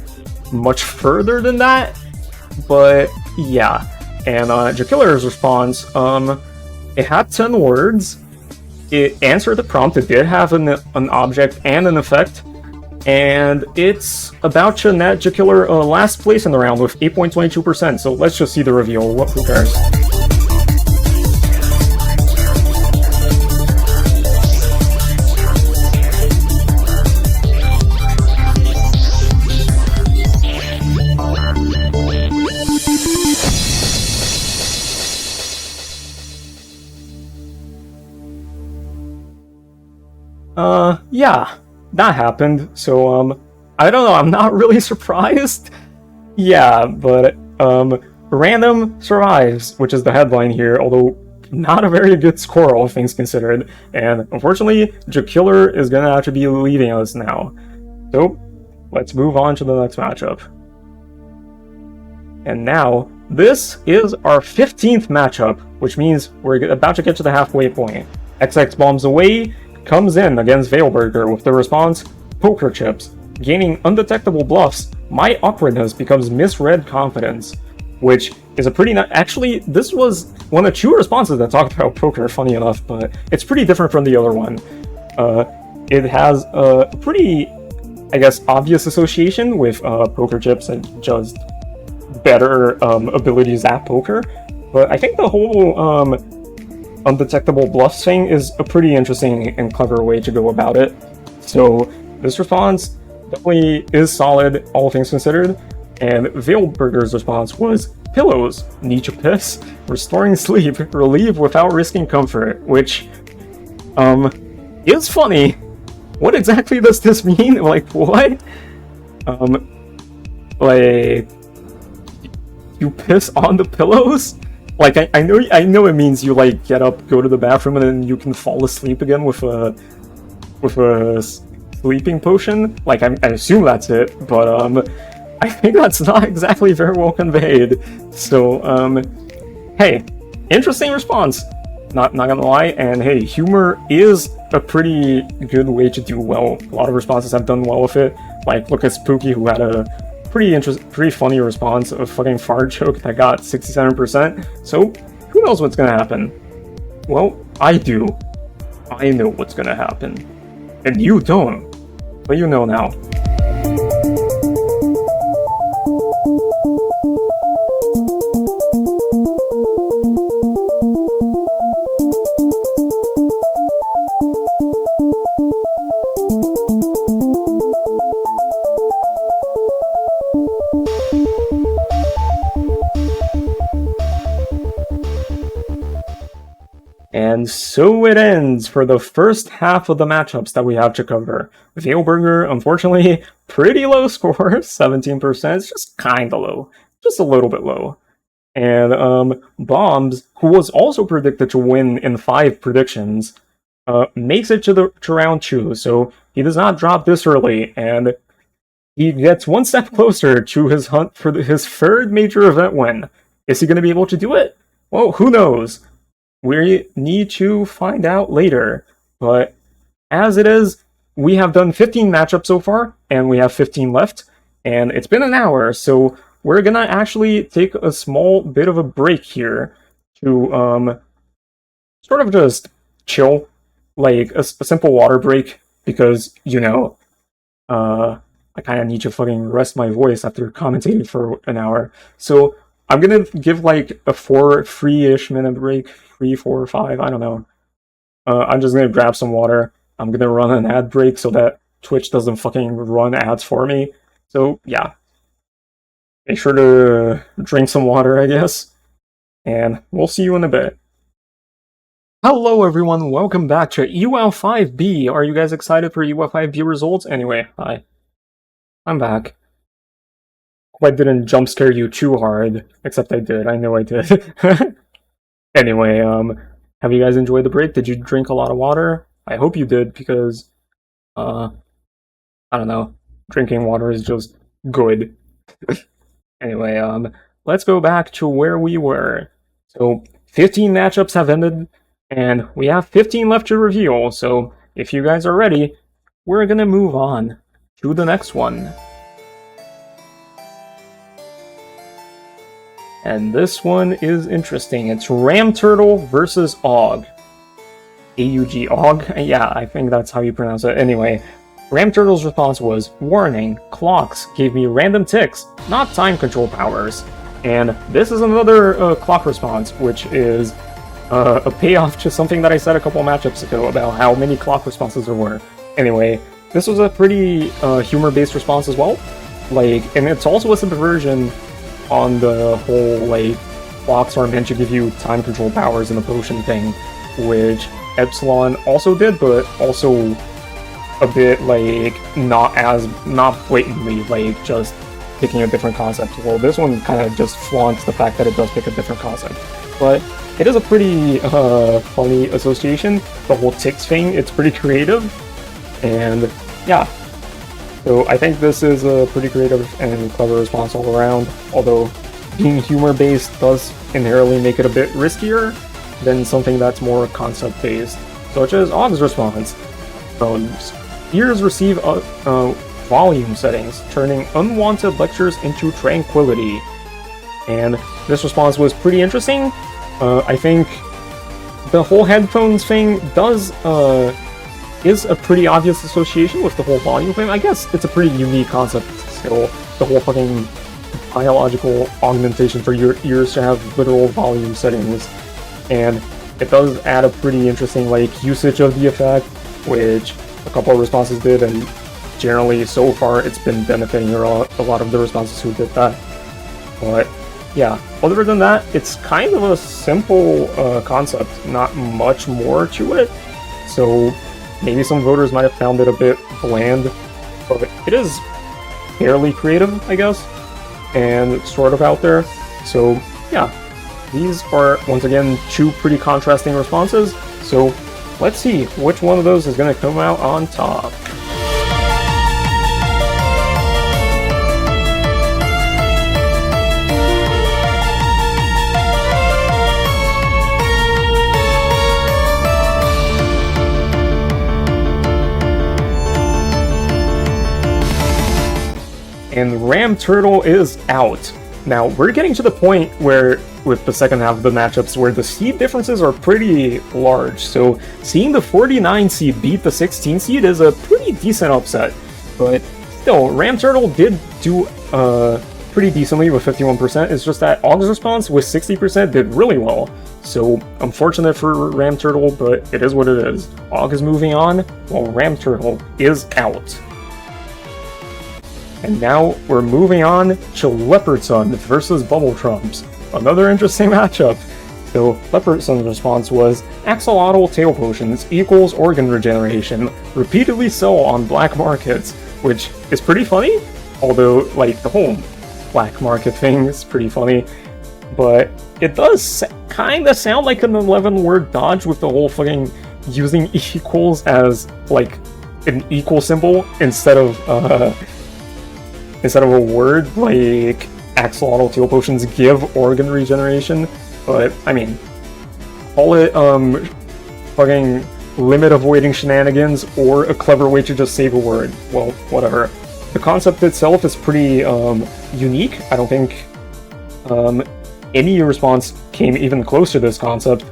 much further than that. But, yeah. And Jakiller's response, it had 10 words, it answered the prompt, it did have an object and an effect, and it's about to net Jakiller last place in the round with 8.22%, so let's just see the reveal. Who cares? Yeah, that happened, so, I don't know, I'm not really surprised. Yeah, but, Random survives, which is the headline here, although not a very good score, all things considered, and unfortunately, Jakiller is gonna have to be leaving us now. So, let's move on to the next matchup. And now, this is our 15th matchup, which means we're about to get to the halfway point. XX Bombs Away comes in against Veilburger with the response, poker chips. Gaining undetectable bluffs, my awkwardness becomes misread confidence. Which is a pretty actually, this was one of 2 responses that talked about poker, funny enough, but it's pretty different from the other one. It has a pretty, I guess, obvious association with poker chips and just better abilities at poker. But I think the whole undetectable bluffs thing is a pretty interesting and clever way to go about it. So this response definitely is solid, all things considered. And Veilburger's response was, pillows, need to piss, restoring sleep, relieve without risking comfort, which is funny. What exactly does this mean? Like, what? Like, you piss on the pillows? Like, I know it means you, like, get up, go to the bathroom, and then you can fall asleep again with a sleeping potion. Like, I assume that's it, but, I think that's not exactly very well conveyed. So, hey, interesting response. Not gonna lie, and hey, humor is a pretty good way to do well. A lot of responses have done well with it, Like, look at Spooky, who had a pretty funny response of fucking fart joke that got 67%. So, who knows what's gonna happen? Well, I do. I know what's gonna happen. And you don't. But you know now. And so it ends for the first half of the matchups that we have to cover. Veilburger, unfortunately, pretty low score, 17%. It's just kinda low. Just a little bit low. And Bombs, who was also predicted to win in 5 predictions, makes it to round 2, so he does not drop this early, and he gets one step closer to his hunt for his 3rd major event win. Is he going to be able to do it? Well, who knows? We need to find out later, but as it is, we have done 15 matchups so far, and we have 15 left, and it's been an hour, so we're gonna actually take a small bit of a break here to sort of just chill, like a simple water break, because, you know, I kind of need to fucking rest my voice after commentating for an hour. So I'm gonna give like a 3-ish minute break, 3, 4, 5, I don't know. I'm just gonna grab some water. I'm gonna run an ad break so that Twitch doesn't fucking run ads for me. So yeah. Make sure to drink some water, I guess. And we'll see you in a bit. Hello everyone, welcome back to UL5B. Are you guys excited for UL5B results? Anyway, hi. I'm back. Hope I didn't jump scare you too hard. Except I did, I know I did. Anyway, have you guys enjoyed the break? Did you drink a lot of water? I hope you did, because, I don't know. Drinking water is just good. Anyway, let's go back to where we were. So, 15 matchups have ended, and we have 15 left to reveal, so if you guys are ready, we're gonna move on to the next one. And this one is interesting. It's Ram Turtle versus Og. AUG, Og? Yeah, I think that's how you pronounce it. Anyway, Ram Turtle's response was, "Warning, clocks gave me random ticks, not time control powers." And this is another clock response, which is a payoff to something that I said a couple matchups ago about how many clock responses there were. Anyway, this was a pretty humor-based response as well. Like, and it's also a subversion on the whole, like, clocks are meant to give you time control powers in the potion thing, which Epsilon also did, but also a bit, like, not blatantly, like, just picking a different concept. Well, this one kind of just flaunts the fact that it does pick a different concept. But it is a pretty funny association, the whole ticks thing. It's pretty creative, and yeah. So I think this is a pretty creative and clever response all around, although being humor-based does inherently make it a bit riskier than something that's more concept-based, such as Og's response. Ears receive volume settings, turning unwanted lectures into tranquility. And this response was pretty interesting. I think the whole headphones thing is a pretty obvious association with the whole volume thing. I guess it's a pretty unique concept still, the whole fucking biological augmentation for your ears to have literal volume settings. And it does add a pretty interesting, like, usage of the effect, which a couple of responses did, and generally so far it's been benefiting a lot of the responses who did that. But yeah, other than that, it's kind of a simple concept, not much more to it. So maybe some voters might have found it a bit bland, but it is fairly creative, I guess, and sort of out there. So yeah, these are, once again, 2 pretty contrasting responses, so let's see which one of those is going to come out on top. and Ram Turtle is out. Now, we're getting to the point where, with the second half of the matchups, where the seed differences are pretty large, so seeing the 49 seed beat the 16 seed is a pretty decent upset. But still, Ram Turtle did do pretty decently with 51%, it's just that Aug's response with 60% did really well. So, unfortunate for Ram Turtle, but it is what it is. Aug is moving on, while Ram Turtle is out. And now we're moving on to Leopard Sun versus Bubble Trumps. Another interesting matchup. So Leopard Sun's response was, Axolotl tail potions equals organ regeneration. Repeatedly sell on black markets, which is pretty funny. Although, like, the whole black market thing is pretty funny. But it does kinda sound like an 11-word dodge with the whole fucking using equals as, like, an equal symbol instead of a word, like axolotl tail potions give organ regeneration. But I mean, call it fucking limit avoiding shenanigans or a clever way to just save a word. Well, whatever. The concept itself is pretty unique. I don't think any response came even close to this concept.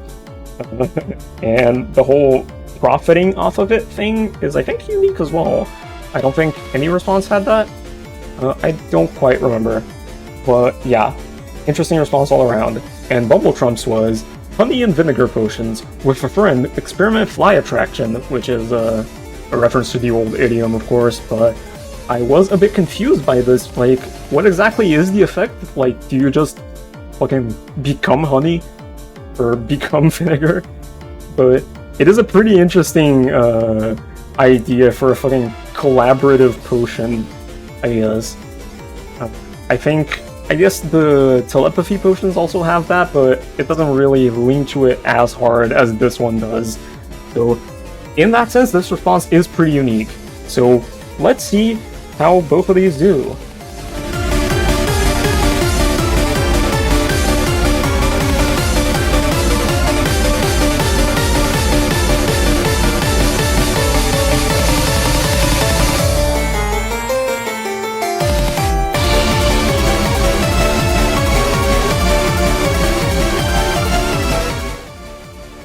And the whole profiting off of it thing is, I think, unique as well. I don't think any response had that. I don't quite remember, but yeah, interesting response all around. And Bubble Trumps was honey and vinegar potions with a friend experiment fly attraction, which is a reference to the old idiom, of course, but I was a bit confused by this. Like, what exactly is the effect? Like, do you just fucking become honey or become vinegar? But it is a pretty interesting idea for a fucking collaborative potion, I guess. I guess the telepathy potions also have that, but it doesn't really lean to it as hard as this one does. So, in that sense, this response is pretty unique. So, let's see how both of these do.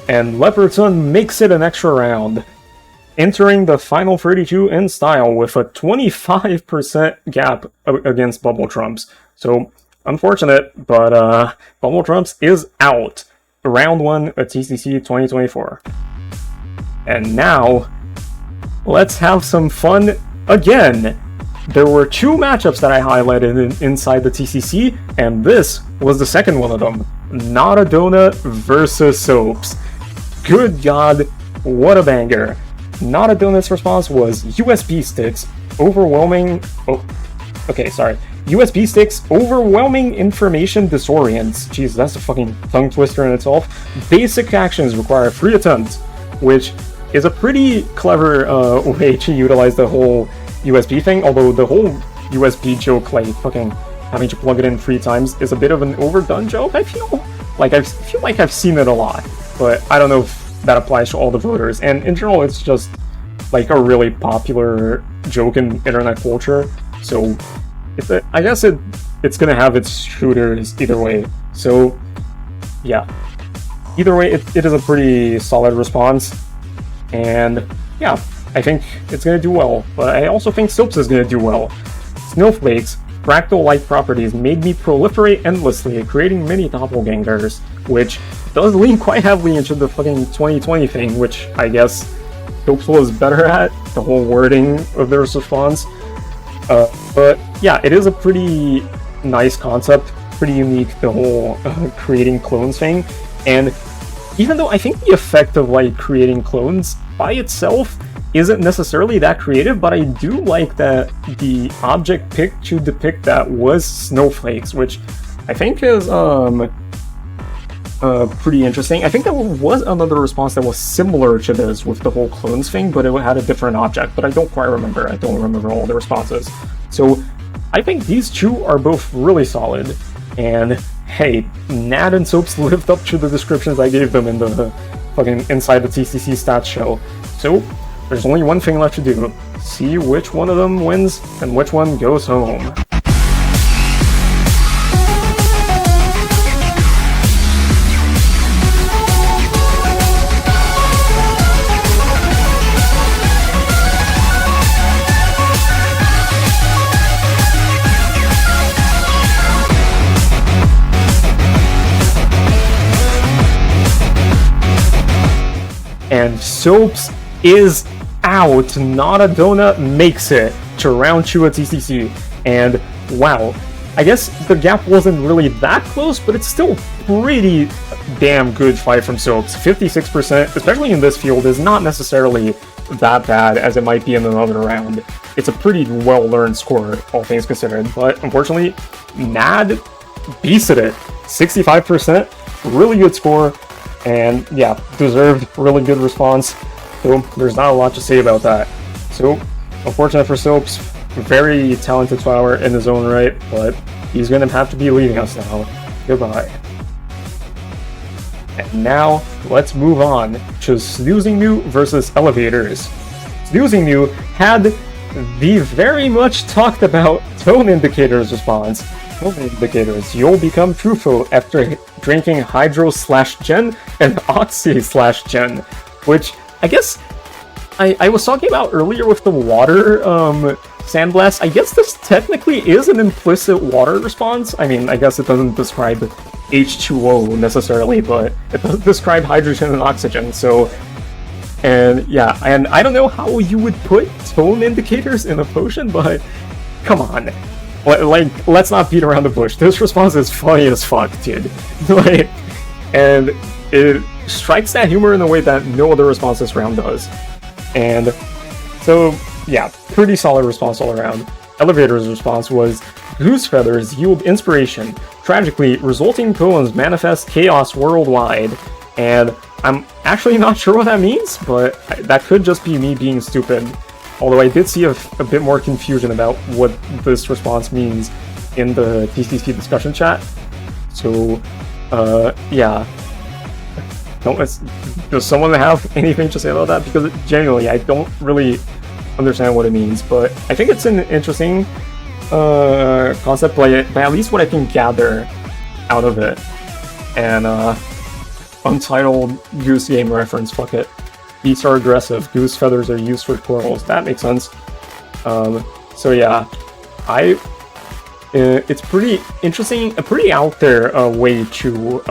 And Leopard Sun makes it an extra round, entering the final 32 in style with a 25% gap against Bubble Trumps. So, unfortunate, but Bubble Trumps is out. Round 1 at TCC 2024. And now, let's have some fun again. There were 2 matchups that I highlighted inside the TCC, and this was the second one of them. Not a Donut versus Soaps. Good God, what a banger. Not a Donut's response was USB sticks, overwhelming... USB sticks, overwhelming information disorients. Jeez, that's a fucking tongue twister in itself. Basic actions require 3 attempts, which is a pretty clever way to utilize the whole USB thing, although the whole USB joke, like fucking having to plug it in 3 times, is a bit of an overdone joke, I feel. Like, I feel like I've seen it a lot. But I don't know if that applies to all the voters. And in general, it's just like a really popular joke in internet culture. So I guess it's gonna have its shooters either way. So yeah, either way, it is a pretty solid response. And yeah, I think it's gonna do well. But I also think Soaps is gonna do well. Snowflakes, fractal-like properties made me proliferate endlessly, creating many doppelgangers, which does lean quite heavily into the fucking 2020 thing, which I guess Soaps was better at, the whole wording of their response. But yeah, it is a pretty nice concept, pretty unique, the whole creating clones thing. And even though I think the effect of like creating clones by itself isn't necessarily that creative, but I do like that the object picked to depict that was snowflakes, which I think is pretty interesting. I think there was another response that was similar to this with the whole clones thing, but it had a different object, but I don't quite remember. I don't remember all the responses. So I think these 2 are both really solid, and hey, Nad and Soaps lived up to the descriptions I gave them in the fucking Inside the TCC Stats show. So there's only one thing left to do. See which one of them wins and which one goes home. and Soaps is out. Donut makes it to round 2 at TCC, and wow, I guess the gap wasn't really that close, but it's still pretty damn good fight from Soaps. 56%, especially in this field, is not necessarily that bad as it might be in another round. It's a pretty well-learned score, all things considered, but unfortunately, Nad beats it. 65%, really good score, and yeah, deserved really good response. So there's not a lot to say about that. So, unfortunate for Soaps, very talented flower in his own right, but he's gonna have to be leaving us now. Goodbye. And now, let's move on to Snoozing New versus Elevators. Snoozing New had the very much talked about tone indicators response. Tone indicators, you'll become truthful after drinking Hydro/Gen and Oxy/Gen, which I guess I was talking about earlier with the water Sandblast. I guess this technically is an implicit water response. I mean, I guess it doesn't describe H2O necessarily, but it does describe hydrogen and oxygen, so... And yeah, and I don't know how you would put tone indicators in a potion, but come on. Like, let's not beat around the bush. This response is funny as fuck, dude. Like, and it strikes that humor in a way that no other response this round does. And so, yeah, pretty solid response all around. Elevator's response was, Goose feathers yield inspiration. Tragically, resulting poems manifest chaos worldwide. And I'm actually not sure what that means, but that could just be me being stupid. Although I did see a bit more confusion about what this response means in the TCC discussion chat. So, yeah. Does someone have anything to say about that? Because genuinely, I don't really understand what it means, but I think it's an interesting concept, but at least what I can gather out of it. And untitled Goose game reference, fuck it. Beasts are aggressive, goose feathers are used for quarrels. That makes sense. So yeah, it's pretty interesting, a pretty out there way to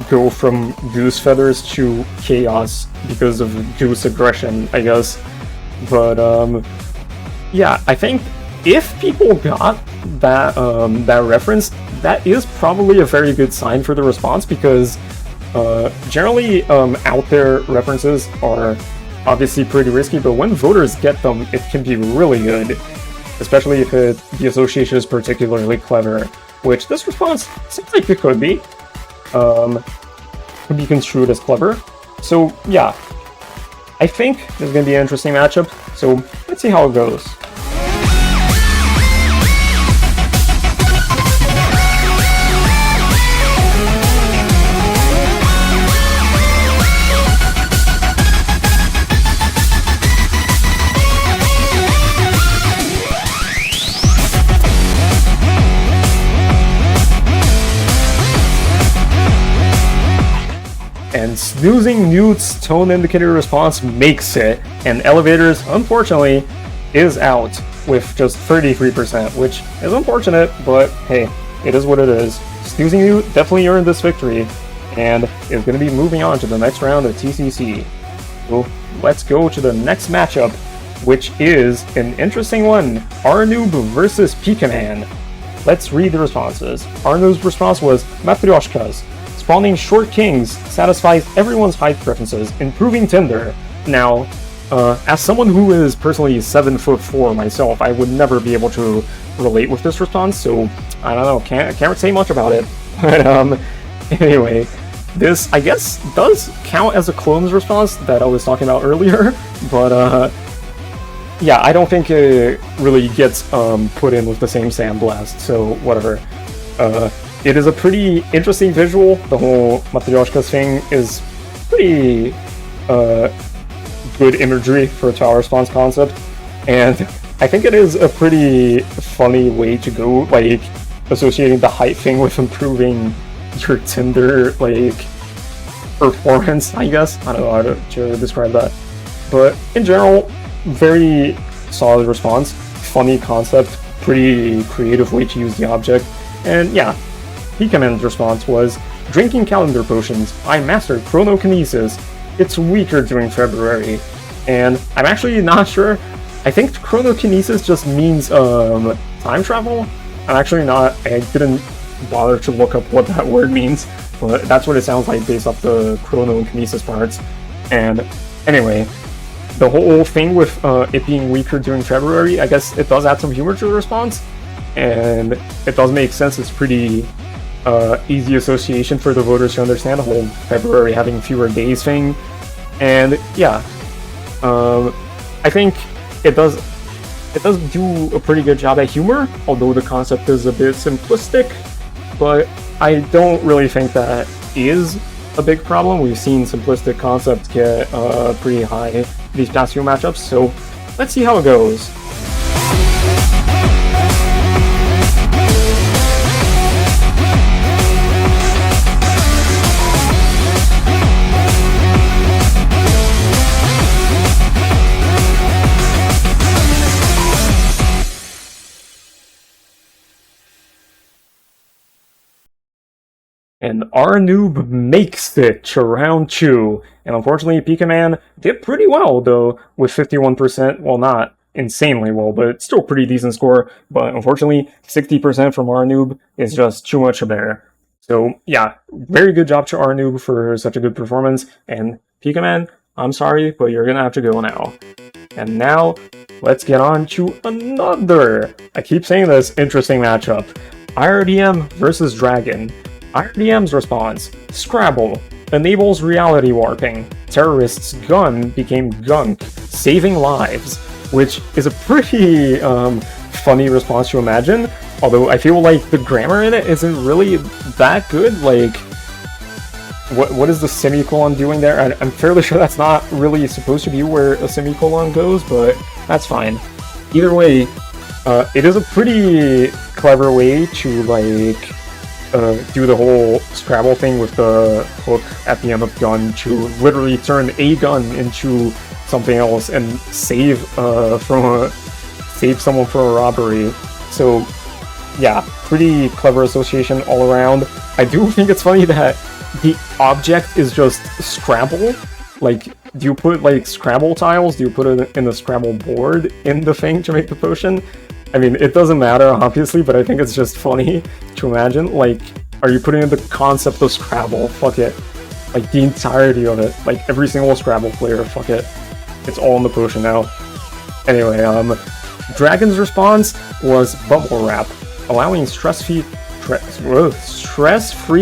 go from goose feathers to chaos because of goose aggression, I guess. But yeah, I think if people got that that reference, that is probably a very good sign for the response, because generally out there references are obviously pretty risky, but when voters get them, it can be really good, especially if the association is particularly clever, which this response seems like it could be. Could be construed as clever. So yeah, I think this is going to be an interesting matchup, so let's see how it goes. And Snoozing Newt's tone indicator response makes it, and Elevators, unfortunately, is out with just 33%, which is unfortunate, but hey, it is what it is. Snoozing Newt definitely earned this victory, and is going to be moving on to the next round of TCC. So let's go to the next matchup, which is an interesting one, Arnoob versus Pikaman. Let's read the responses. Arnoob's response was, Matryoshkas. Spawning short kings satisfies everyone's height preferences, improving Tinder. Now, as someone who is personally 7'4" myself, I would never be able to relate with this response, so I don't know, can't say much about it. But anyway, this I guess does count as a clone's response that I was talking about earlier, but yeah, I don't think it really gets put in with the same sandblast, so whatever. It is a pretty interesting visual. The whole Matryoshkas thing is pretty good imagery for a tower response concept, and I think it is a pretty funny way to go, like, associating the height thing with improving your Tinder, like, performance, I guess. I don't know how to describe that. But in general, very solid response, funny concept, pretty creative way to use the object, and yeah. Pikaman's response was, drinking calendar potions, I mastered chronokinesis. it's weaker during February, and I'm actually not sure. I think chronokinesis just means time travel. I'm actually not. I didn't bother to look up what that word means, but that's what it sounds like based off the chronokinesis parts. And anyway, the whole thing with it being weaker during February, I guess it does add some humor to the response, and it does make sense. It's pretty easy association for the voters to understand the whole February having fewer days thing. And yeah, I think it does do a pretty good job at humor, although the concept is a bit simplistic, but I don't really think that is a big problem. We've seen simplistic concepts get pretty high these past few matchups, so let's see how it goes. And our noob makes it to round 2. And unfortunately, Pikaman did pretty well, though, with 51%. Well, not insanely well, but still pretty decent score. But unfortunately, 60% from our noob is just too much to bear. So yeah, very good job to our noob for such a good performance. And Pikaman, I'm sorry, but you're gonna have to go now. And now, let's get on to another, I keep saying this, interesting matchup. IRDM versus Dragon. IRDM's response: Scrabble. Enables reality warping. Terrorist's gun became gunk, saving lives. Which is a pretty funny response to imagine, although I feel like the grammar in it isn't really that good. Like, what is the semicolon doing there? I'm fairly sure that's not really supposed to be where a semicolon goes, but that's fine. Either way, it is a pretty clever way to, like, do the whole Scrabble thing with the hook at the end of gun to literally turn a gun into something else and save someone from a robbery. So yeah, pretty clever association all around. I do think it's funny that the object is just Scrabble. Like, do you put like Scrabble tiles? Do you put it in the Scrabble board in the thing to make the potion? I mean, it doesn't matter, obviously, but I think it's just funny to imagine. Like, are you putting in the concept of Scrabble? Fuck it. Like, the entirety of it. Like, every single Scrabble player, fuck it. It's all in the potion now. Anyway, Dragon's response was Bubble Wrap, allowing stress-free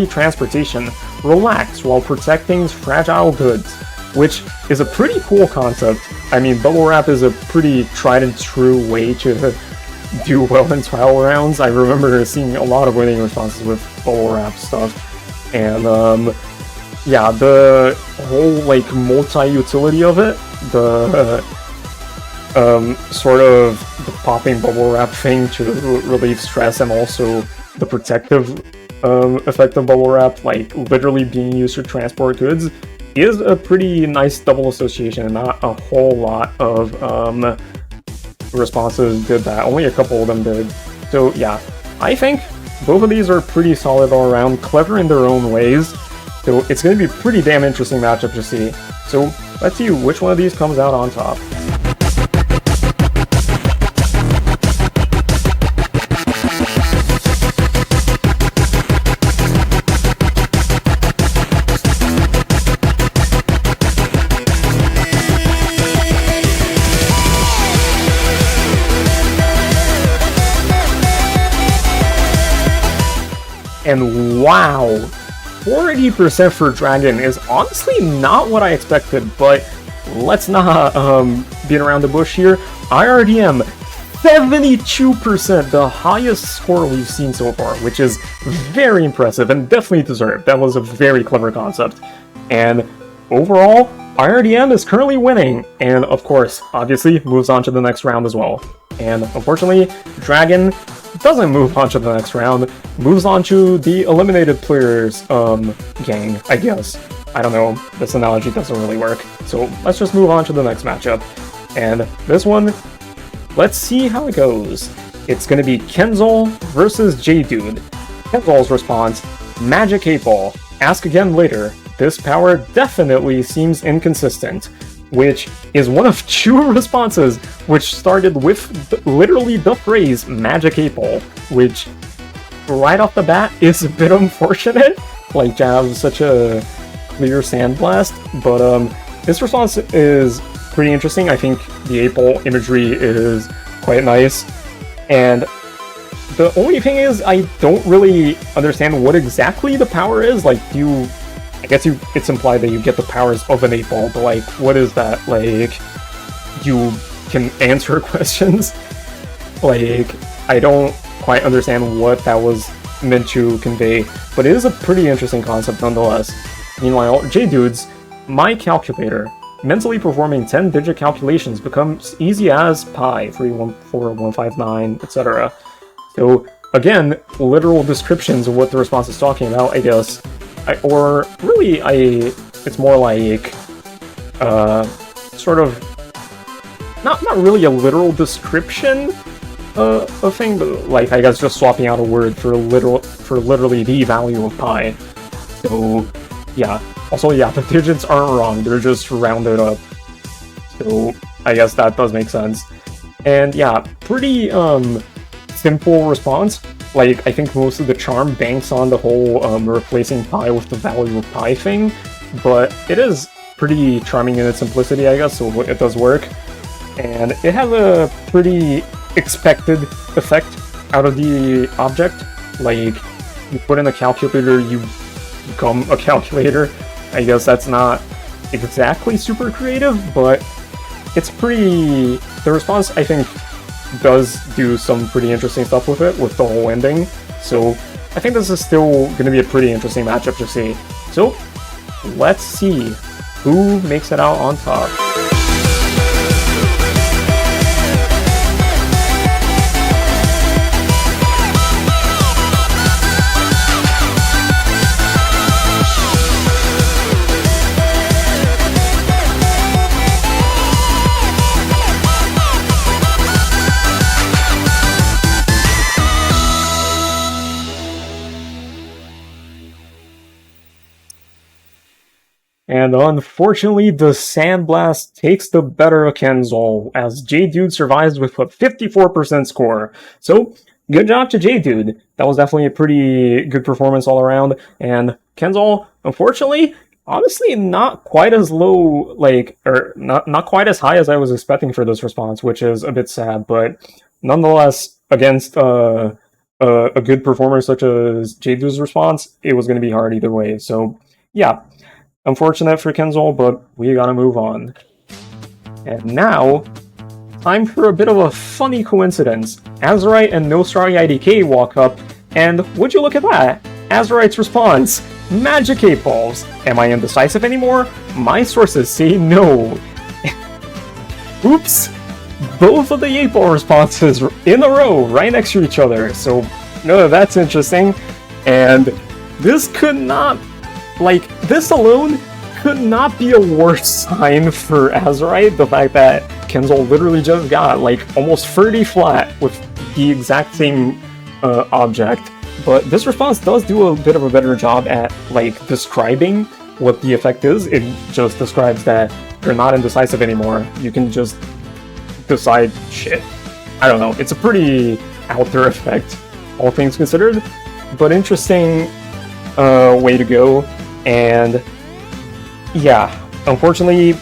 transportation. Relax while protecting fragile goods, which is a pretty cool concept. I mean, Bubble Wrap is a pretty tried and true way to do well in trial rounds. I remember seeing a lot of winning responses with Bubble Wrap stuff. And yeah, the whole like multi-utility of it, the sort of the popping Bubble Wrap thing to relieve stress, and also the protective effect of Bubble Wrap, like literally being used to transport goods, is a pretty nice double association, and not a whole lot of responses did that. Only a couple of them did. So yeah, I think both of these are pretty solid all around, clever in their own ways. So it's going to be a pretty damn interesting matchup to see. So let's see which one of these comes out on top. And wow, 40% for Dragon is honestly not what I expected, but let's not beat around the bush here. IRDM, 72%, the highest score we've seen so far, which is very impressive and definitely deserved. That was a very clever concept. And overall, IRDM is currently winning, and of course, obviously, moves on to the next round as well. And unfortunately, Dragon doesn't move on to the next round, moves on to the eliminated players gang, I guess. I don't know, this analogy doesn't really work. So let's just move on to the next matchup. And this one, let's see how it goes. It's gonna be Kenzol versus J-Dude. Kenzol's response: Magic 8 Ball. Ask again later. this power definitely seems inconsistent, which is one of two responses, which started with literally the phrase Magic 8-Ball, which right off the bat is a bit unfortunate, like to have such a clear Sandblast, but this response is pretty interesting. I think the 8-Ball imagery is quite nice, and the only thing is I don't really understand what exactly the power is. Like, I guess it's implied that you get the powers of an 8-Ball, but like, what is that? Like, you can answer questions? Like, I don't quite understand what that was meant to convey, but it is a pretty interesting concept nonetheless. Meanwhile, J-Dudes, my calculator. Mentally performing 10-digit calculations becomes easy as pi, 314159, etc. So, again, literal descriptions of what the response is talking about, I guess. Or, really, it's more like, sort of, not really a literal description of a thing, but, like, I guess just swapping out a word for literally the value of pi. So, yeah. Also, yeah, the digits aren't wrong, they're just rounded up. So, I guess that does make sense. And, yeah, pretty, simple response. Like, I think most of the charm banks on the whole replacing pi with the value of pi thing, but it is pretty charming in its simplicity, I guess, so it does work. And it has a pretty expected effect out of the object. Like, you put in a calculator, you become a calculator. I guess that's not exactly super creative, but it's pretty... The response, I think, does do some pretty interesting stuff with it, with the whole ending. So I think this is still going to be a pretty interesting matchup to see. So let's see who makes it out on top. And unfortunately, the Sandblast takes the better of Kenzol, as J-Dude survives with a 54% score. So, good job to J-Dude. That was definitely a pretty good performance all around. And Kenzol, unfortunately, honestly, not quite as low, like, or not quite as high as I was expecting for this response, which is a bit sad. But nonetheless, against a good performer such as J-Dude's response, it was going to be hard either way. So, yeah. Unfortunate for Kenzol, but we gotta move on. And now, time for a bit of a funny coincidence. Azurite and No Starry IDK walk up, and would you look at that? Azurite's response, Magic 8-Balls. Am I indecisive anymore? My sources say no. Oops! Both of the 8-Ball responses in a row, right next to each other, so no, that's interesting. And this could not... Like, this alone could not be a worse sign for Azurite, the fact that Kenzol literally just got, like, almost 30 flat with the exact same object. But this response does do a bit of a better job at, like, describing what the effect is. It just describes that you're not indecisive anymore. You can just decide shit. I don't know, it's a pretty out there effect, all things considered, but interesting way to go. And yeah, unfortunately,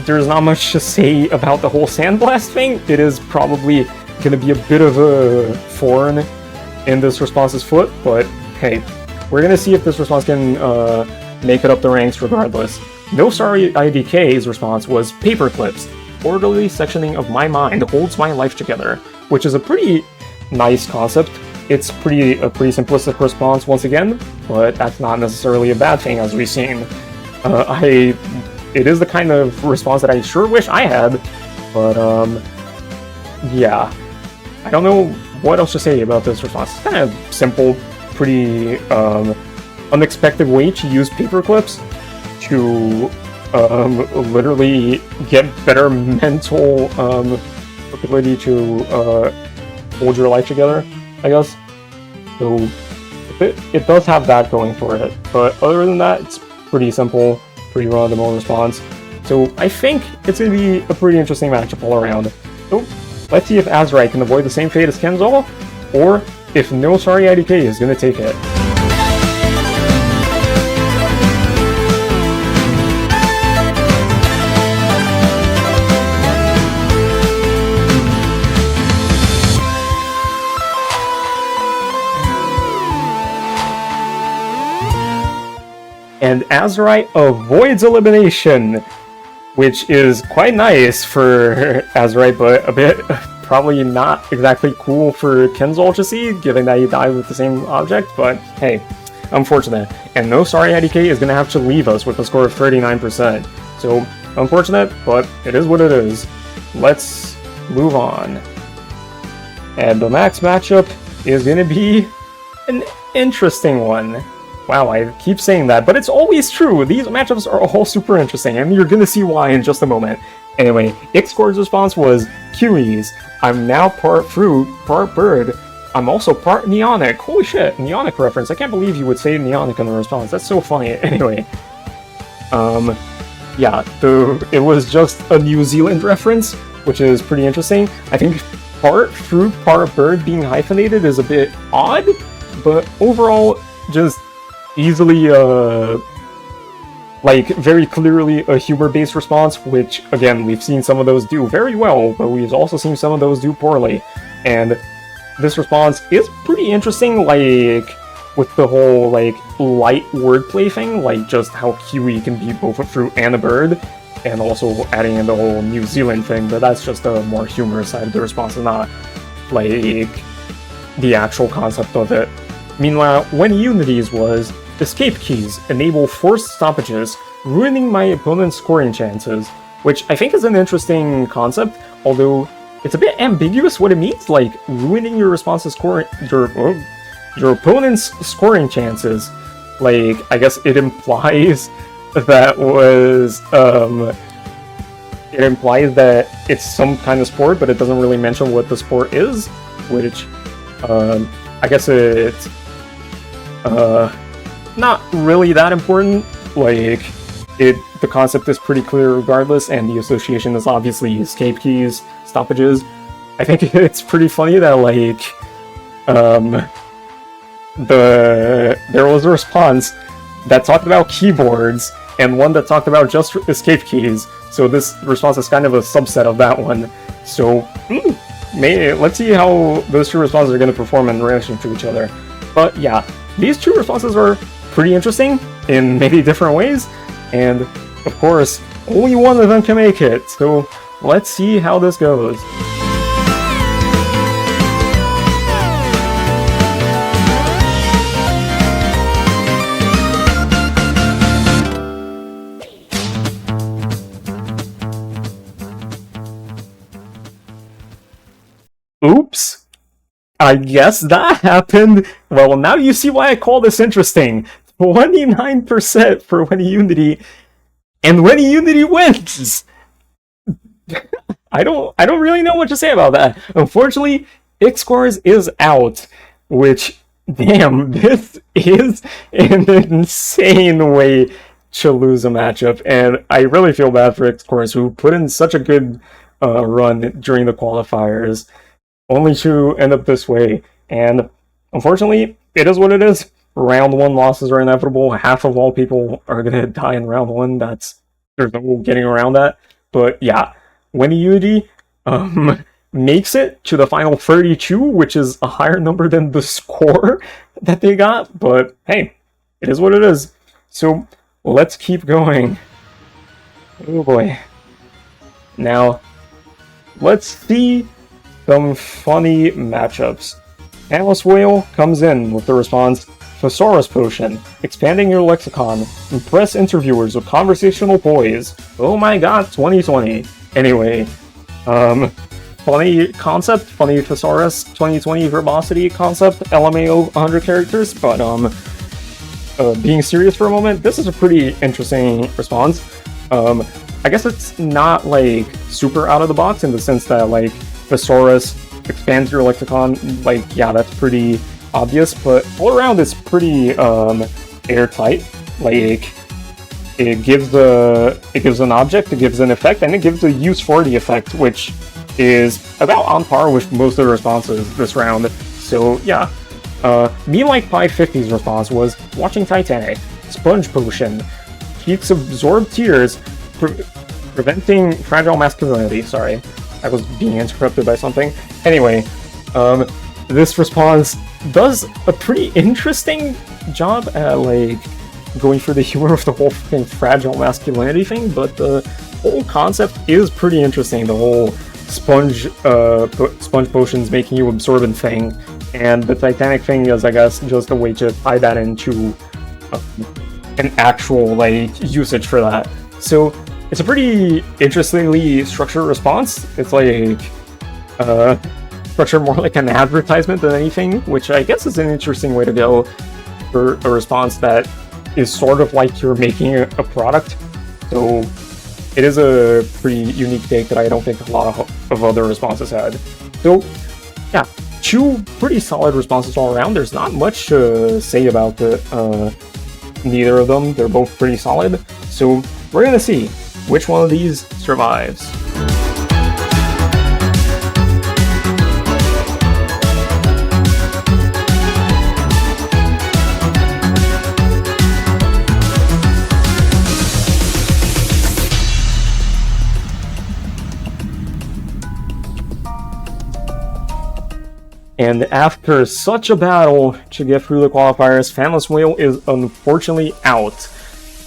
there's not much to say about the whole Sandblast thing. It is probably going to be a bit of a thorn in this response's foot, but hey, we're going to see if this response can make it up the ranks regardless. No Sorry IDK's response was Paperclips. Orderly sectioning of my mind holds my life together, which is a pretty nice concept. It's a pretty simplistic response once again, but that's not necessarily a bad thing, as we've seen. It is the kind of response that I sure wish I had, but yeah. I don't know what else to say about this response. It's kind of simple, pretty unexpected way to use paperclips to literally get better mental ability to hold your life together, I guess. So it does have that going for it, but other than that, it's pretty simple, pretty run-of-the-mill response. So I think it's going to be a pretty interesting matchup all around. So let's see if Azurite can avoid the same fate as Kenzal, or if No Sorry IDK is going to take it. And Azurite avoids elimination, which is quite nice for Azurite, but a bit probably not exactly cool for Kenzal to see, given that he died with the same object, but hey, unfortunate. And No Sorry IDK is going to have to leave us with a score of 39%. So, unfortunate, but it is what it is. Let's move on. And the next matchup is going to be an interesting one. Wow, I keep saying that, but it's always true. These matchups are all super interesting, and you're gonna see why in just a moment. Anyway, Ixcor's response was, Kiwis, I'm now part fruit, part bird. I'm also part Neonic. Holy shit, Neonic reference. I can't believe you would say Neonic in the response. That's so funny. Anyway, yeah, it was just a New Zealand reference, which is pretty interesting. I think part fruit, part bird being hyphenated is a bit odd, but overall, just easily, like, very clearly a humor-based response, which, again, we've seen some of those do very well, but we've also seen some of those do poorly. And this response is pretty interesting, like, with the whole, like, light wordplay thing, like, just how kiwi can be both a fruit and a bird, and also adding in the whole New Zealand thing, but that's just a more humorous side of the response, and not, like, the actual concept of it. Meanwhile, when Unity's was, escape keys enable forced stoppages, ruining my opponent's scoring chances, which I think is an interesting concept, although it's a bit ambiguous what it means, like ruining your response's your opponent's scoring chances. Like, I guess it implies that it implies that it's some kind of sport, but it doesn't really mention what the sport is, which I guess it's not really that important. Like, the concept is pretty clear regardless, and the association is obviously escape keys, stoppages. I think it's pretty funny that, like, there was a response that talked about keyboards, and one that talked about just escape keys, so this response is kind of a subset of that one. So, let's see how those two responses are going to perform in relation to each other. But yeah, these two responses are pretty interesting in many different ways, and of course, only one of them can make it, so let's see how this goes. Oops. I guess that happened. Well, now you see why I call this interesting. 29% for When Unity, and When Unity wins! I don't really know what to say about that. Unfortunately, Ixcor's is out, which, damn, this is an insane way to lose a matchup, and I really feel bad for Ixcor's, who put in such a good run during the qualifiers, only to end up this way. And unfortunately, it is what it is. Round 1 losses are inevitable. Half of all people are gonna die in round 1. There's no getting around that. But yeah, When Unity makes it to the final 32, which is a higher number than the score that they got. But hey, it is what it is. So let's keep going. Oh boy. Now, let's see some funny matchups. Analyst Whale comes in with the response, Thesaurus Potion, expanding your lexicon, impress interviewers with conversational poise. Oh my god, 2020. Anyway, funny concept, funny Thesaurus 2020 verbosity concept, LMAO 100 characters, but being serious for a moment, this is a pretty interesting response. I guess it's not like super out of the box in the sense that like Thesaurus expands your lexicon, like, yeah, that's pretty obvious, but all around it's pretty airtight. Like, it gives an object, it gives an effect, and it gives a use for the effect, which is about on par with most of the responses this round. So yeah, Me Like Pie 50's response was watching Titanic, Sponge Potion, keeps absorbed tears, preventing fragile masculinity. Sorry, I was being interrupted by something. Anyway, this response does a pretty interesting job at like going for the humor of the whole fucking fragile masculinity thing, but the whole concept is pretty interesting. The whole sponge potions making you absorbent thing, and the Titanic thing is, I guess, just a way to tie that into an actual like usage for that. So it's a pretty interestingly structured response. It's like structured more like an advertisement than anything, which I guess is an interesting way to go for a response that is sort of like you're making a product. So it is a pretty unique take that I don't think a lot of other responses had. So yeah, two pretty solid responses all around. There's not much to say about neither of them. They're both pretty solid. So we're gonna see which one of these survives. And after such a battle to get through the qualifiers, Fanless Whale is unfortunately out.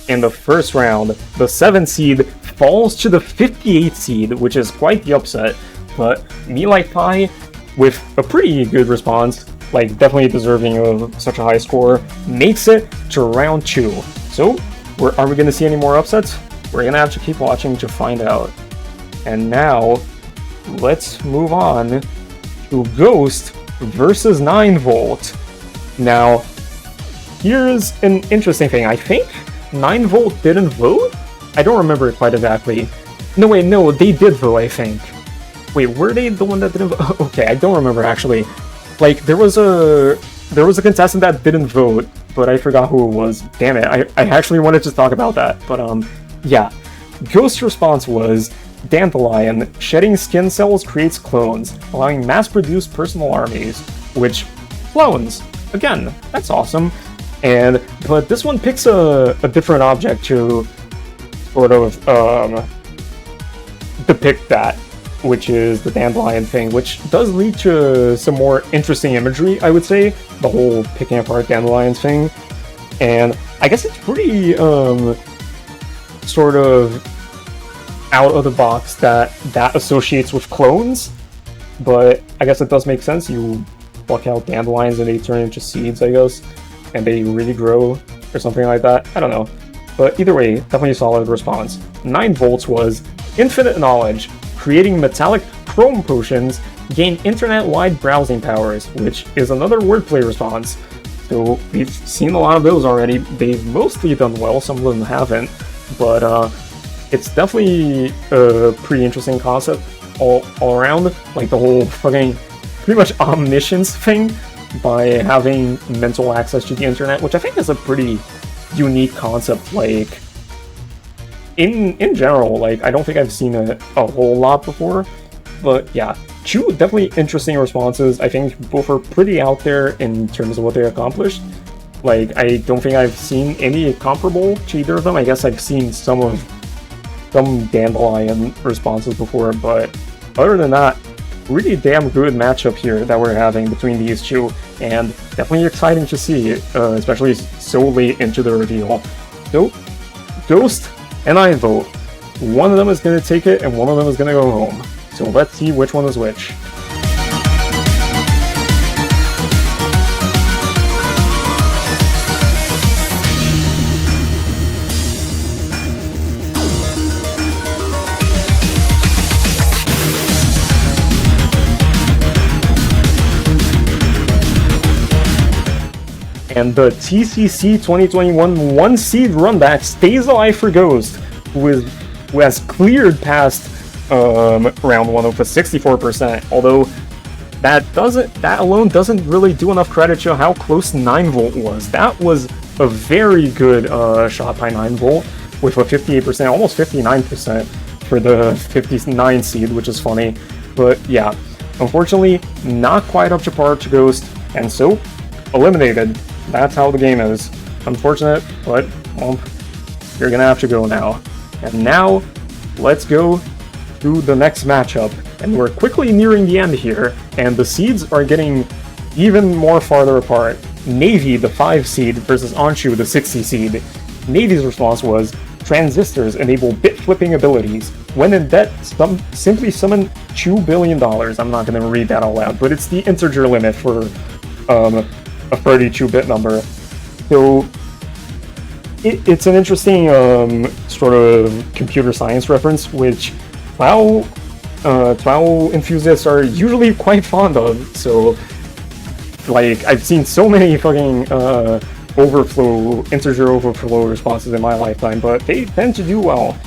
In the first round, the 7th seed falls to the 58th seed, which is quite the upset, but Me Like Pie, with a pretty good response, like definitely deserving of such a high score, makes it to round 2. So, are we going to see any more upsets? We're going to have to keep watching to find out. And now, let's move on to Ghost versus 9V. Now, here's an interesting thing. I think 9V didn't vote? I don't remember it quite exactly. No, wait, no, they did vote, I think. Wait, were they the one that didn't vote? Okay, I don't remember, actually. Like, there was a contestant that didn't vote, but I forgot who it was. Damn it, I actually wanted to talk about that. But, yeah. Ghost's response was, Dandelion, shedding skin cells creates clones, allowing mass-produced personal armies, which, clones. Again, that's awesome. But this one picks a different object to sort of depict that, which is the Dandelion thing, which does lead to some more interesting imagery, I would say, the whole picking apart Dandelions thing. And I guess it's pretty sort of out of the box that associates with clones, but I guess it does make sense. You pluck out dandelions and they turn into seeds, I guess, and they really grow or something like that. I don't know, but either way, definitely a solid response. 9V was infinite knowledge, creating metallic chrome potions, gain internet-wide browsing powers, which is another wordplay response. So we've seen a lot of those already. They've mostly done well, some of them haven't, but it's definitely a pretty interesting concept all around, like the whole fucking pretty much omniscience thing by having mental access to the internet, which I think is a pretty unique concept, like in general. Like, I don't think I've seen a whole lot before, but yeah, two definitely interesting responses. I think both are pretty out there in terms of what they accomplished. Like, I don't think I've seen any comparable to either of them. I guess I've seen some dandelion responses before, but other than that, really damn good matchup here that we're having between these two, and definitely exciting to see, especially so late into the reveal. So, Ghost and I vote. One of them is going to take it, and one of them is going to go home. So let's see which one is which. And the TCC 2021 one-seed runback stays alive for Ghost, who has cleared past round 1 with a 64%, although that alone doesn't really do enough credit to how close 9V was. That was a very good shot by 9V. with a 58%, almost 59% for the 59 seed, which is funny. But yeah, unfortunately, not quite up to par to Ghost, and so eliminated. That's how the game is. Unfortunate, but well, you're gonna have to go now. And now, let's go to the next matchup. And we're quickly nearing the end here, and the seeds are getting even more farther apart. Navy, the 5 seed, versus Anshu, the 60 seed. Navy's response was, transistors enable bit-flipping abilities. When in debt, simply summon $2 billion. I'm not going to read that out loud, but it's the integer limit for a 32-bit number. So, it's an interesting sort of computer science reference, which TWOW enthusiasts are usually quite fond of. So, like, I've seen so many fucking integer overflow responses in my lifetime, but they tend to do well.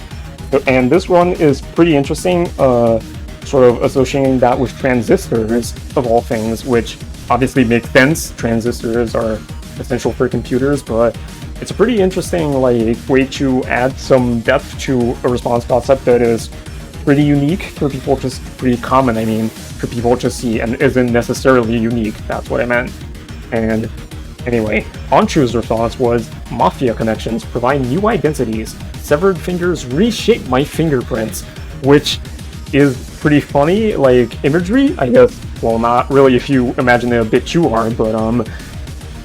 And this one is pretty interesting, sort of associating that with transistors, of all things, which obviously makes sense. Transistors are essential for computers, but it's a pretty interesting, like, way to add some depth to a response concept that is pretty unique for people, just pretty common, I mean, for people to see, and isn't necessarily unique, that's what I meant. And anyway, Anshu's response was, Mafia connections provide new identities. Severed fingers reshape my fingerprints, which is pretty funny, like, imagery, I guess. Well, not really if you imagine it a bit too hard, but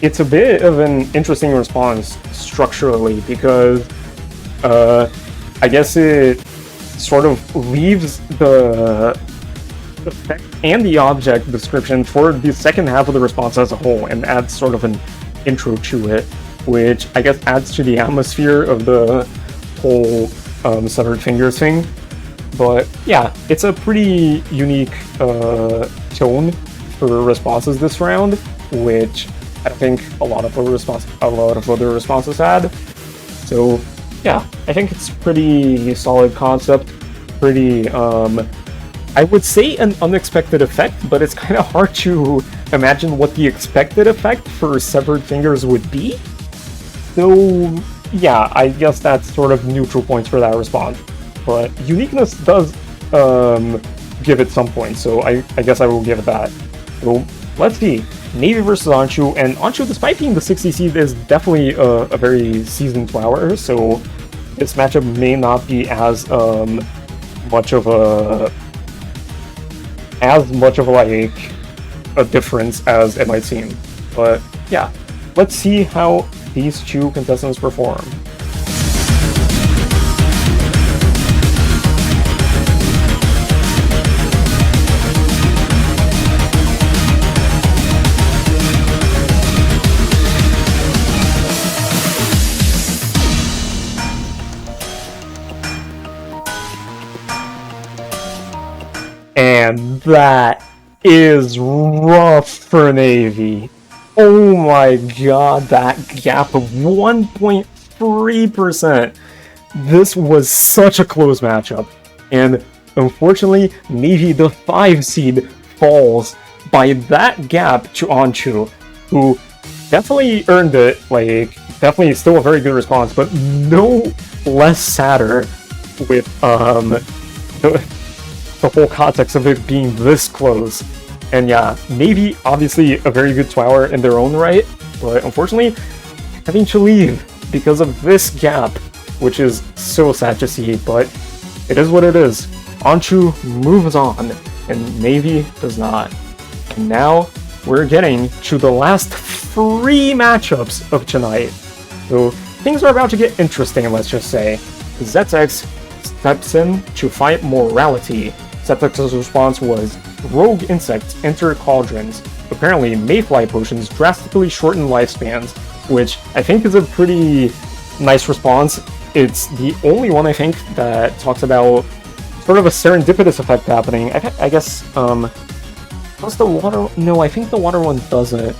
it's a bit of an interesting response structurally, because I guess it sort of leaves the effect and the object description for the second half of the response as a whole, and adds sort of an intro to it, which I guess adds to the atmosphere of the whole severed fingers thing. But yeah, it's a pretty unique tone for responses this round, which I don't think a lot of other responses had. So yeah, I think it's pretty solid concept, pretty I would say an unexpected effect, but it's kind of hard to imagine what the expected effect for severed fingers would be. So yeah, I guess that's sort of neutral points for that response. But uniqueness does give it some points, so I guess I will give it that. So let's see. Navy versus Anshu, and Anshu, despite being the 60 seed, is definitely a very seasoned flower, so this matchup may not be as much of like a difference as it might seem. But yeah, let's see how these two contestants perform. And that is rough for Navy. Oh my god, that gap of 1.3%. This was such a close matchup. And unfortunately, Navy, the 5 seed, falls by that gap to Anshu, who definitely earned it, like, definitely still a very good response, but no less sadder with, the whole context of it being this close. And yeah, Navy, obviously a very good TWOWer in their own right, but unfortunately having to leave because of this gap, which is so sad to see, but it is what it is. Anshu moves on, and Navy does not. And now we're getting to the last 3 matchups of tonight. So things are about to get interesting, let's just say. ZX steps in to fight morality. ZX's response was, rogue insects enter cauldrons. Apparently, mayfly potions drastically shorten lifespans, which I think is a pretty nice response. It's the only one, I think, that talks about sort of a serendipitous effect happening. I guess, what's the water? No, I think the water one doesn't.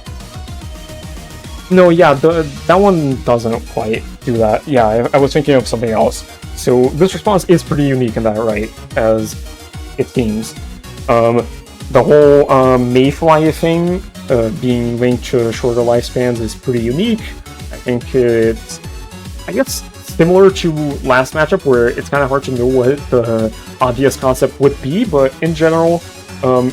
No, yeah, that one doesn't quite do that. Yeah, I was thinking of something else. So this response is pretty unique in that right, as it seems. The whole mayfly thing being linked to shorter lifespans is pretty unique. I think it's, I guess, similar to last matchup, where it's kind of hard to know what the obvious concept would be, but in general,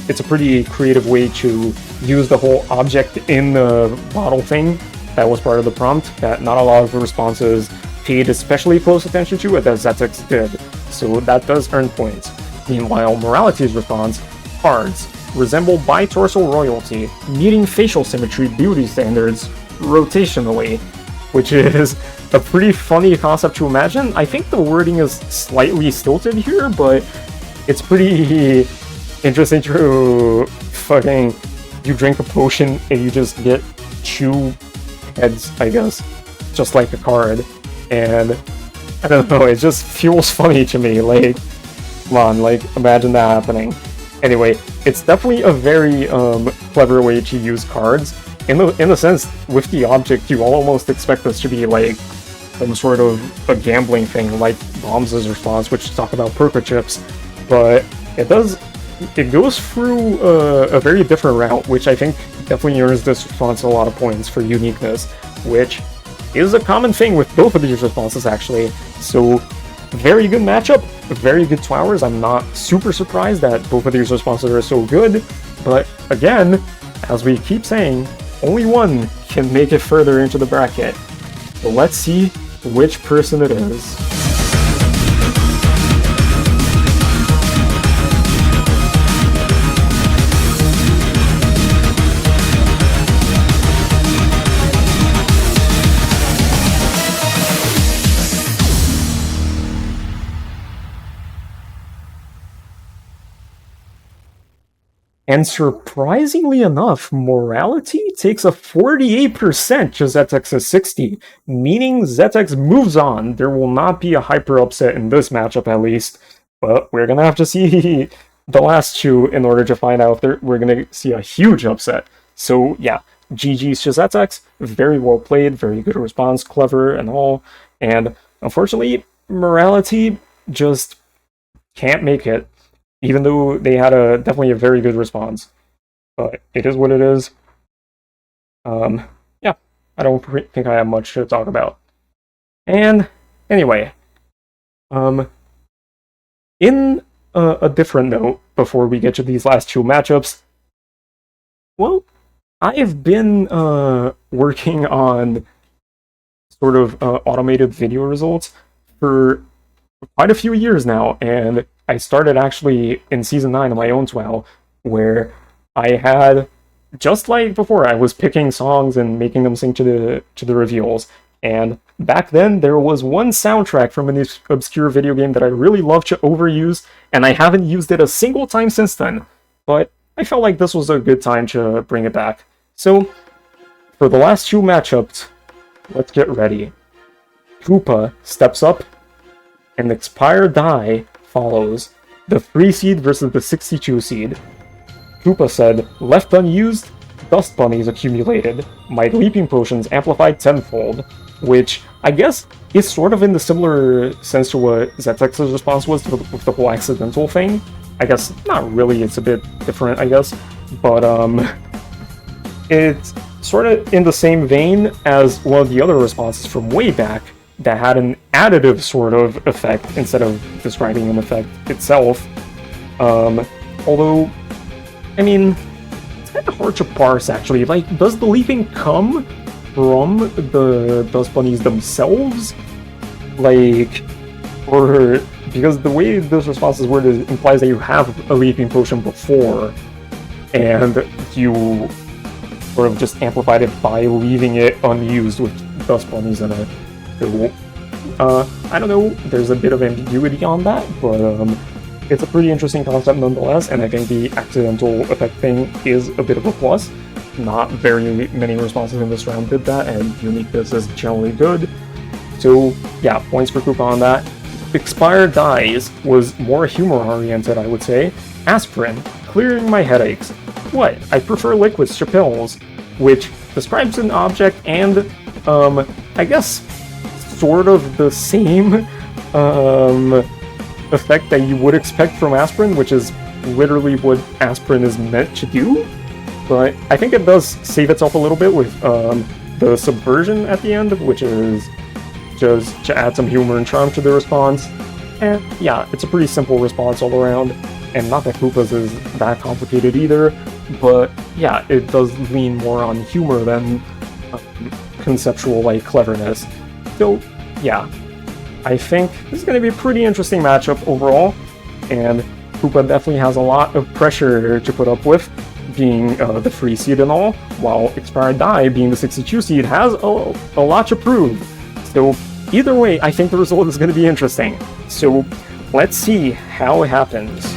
it's a pretty creative way to use the whole object in the bottle thing that was part of the prompt, that not a lot of the responses paid especially close attention to, as Zetex did, so that does earn points. Meanwhile, Morality's response, cards, resemble bitorsal royalty, meeting facial symmetry beauty standards, rotationally, which is a pretty funny concept to imagine. I think the wording is slightly stilted here, but it's pretty interesting to fucking, you drink a potion and you just get 2 heads, I guess, just like a card, and I don't know, it just feels funny to me, like, come on, like, imagine that happening. Anyway, it's definitely a very clever way to use cards. In the sense, with the object, you almost expect this to be like some sort of a gambling thing, like Bombs' response, which talk about poker chips, but it goes through a very different route, which I think definitely earns this response a lot of points for uniqueness, which is a common thing with both of these responses, actually. So, very good matchup, very good 2 hours. I'm not super surprised that both of these responses are so good, but again, as we keep saying, only one can make it further into the bracket. So let's see which person it is. And surprisingly enough, Morality takes a 48% to Zetex's 60, meaning Zetex moves on. There will not be a hyper upset in this matchup, at least, but we're gonna have to see the last 2 in order to find out if we're gonna see a huge upset. So yeah, GG's to Zetex, very well played, very good response, clever and all, and unfortunately, Morality just can't make it. Even though they had definitely a very good response. But it is what it is. Yeah, I don't think I have much to talk about. And, anyway, in a different note, before we get to these last 2 matchups, well, I've been working on sort of automated video results for quite a few years now, and I started actually in Season 9 of my own TWOW, where I had, just like before, I was picking songs and making them sing to the reveals, and back then there was one soundtrack from an obscure video game that I really love to overuse, and I haven't used it a single time since then, but I felt like this was a good time to bring it back. So, for the last 2 matchups, let's get ready. Koopa steps up, and Expire Die follows. The 3 seed versus the 62 seed. Koopa said, left unused, dust bunnies accumulated. My leaping potions amplified tenfold. Which, I guess, is sort of in the similar sense to what Zetex's response was with the whole accidental thing. I guess, not really, it's a bit different, I guess. But, it's sort of in the same vein as one of the other responses from way back, that had an additive sort of effect instead of describing an effect itself. Although, I mean, it's kind of hard to parse, actually. Like, does the leaping come from the dust bunnies themselves? Like, or, because the way this response is worded implies that you have a leaping potion before, and you sort of just amplified it by leaving it unused with dust bunnies in it. So, I don't know, there's a bit of ambiguity on that, but it's a pretty interesting concept nonetheless, and I think the accidental effect thing is a bit of a plus. Not very many responses in this round did that, and uniqueness is generally good. So, yeah, points for Koopa on that. Expire Dies was more humor-oriented, I would say. Aspirin, clearing my headaches. What? I prefer liquids to pills, which describes an object and, I guess, sort of the same effect that you would expect from aspirin, which is literally what aspirin is meant to do. But I think it does save itself a little bit with the subversion at the end, which is just to add some humor and charm to the response. And yeah, it's a pretty simple response all around, and not that Koopa's is that complicated either, but yeah, it does lean more on humor than conceptual, like, cleverness. So yeah, I think this is going to be a pretty interesting matchup overall, and Koopa definitely has a lot of pressure to put up with, being the free seed and all, while Expired Die, being the 62 seed, has a lot to prove. So either way, I think the result is going to be interesting. So let's see how it happens.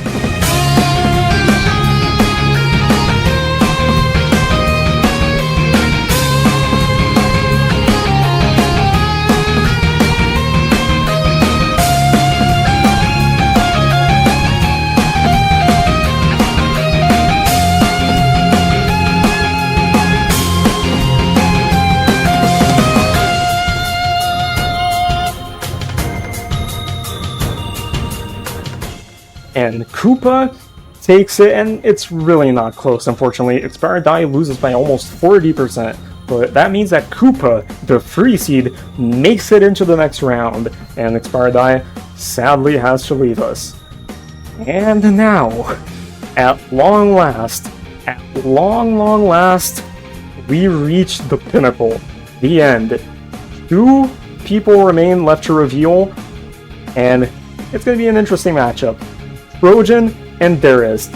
And Koopa takes it, and it's really not close, unfortunately. Expired Die loses by almost 40%, but that means that Koopa, the free seed, makes it into the next round, and Expired Die sadly has to leave us. And now, at long last, we reach the pinnacle, the end. 2 people remain left to reveal, and it's going to be an interesting matchup. Trojan and Darist.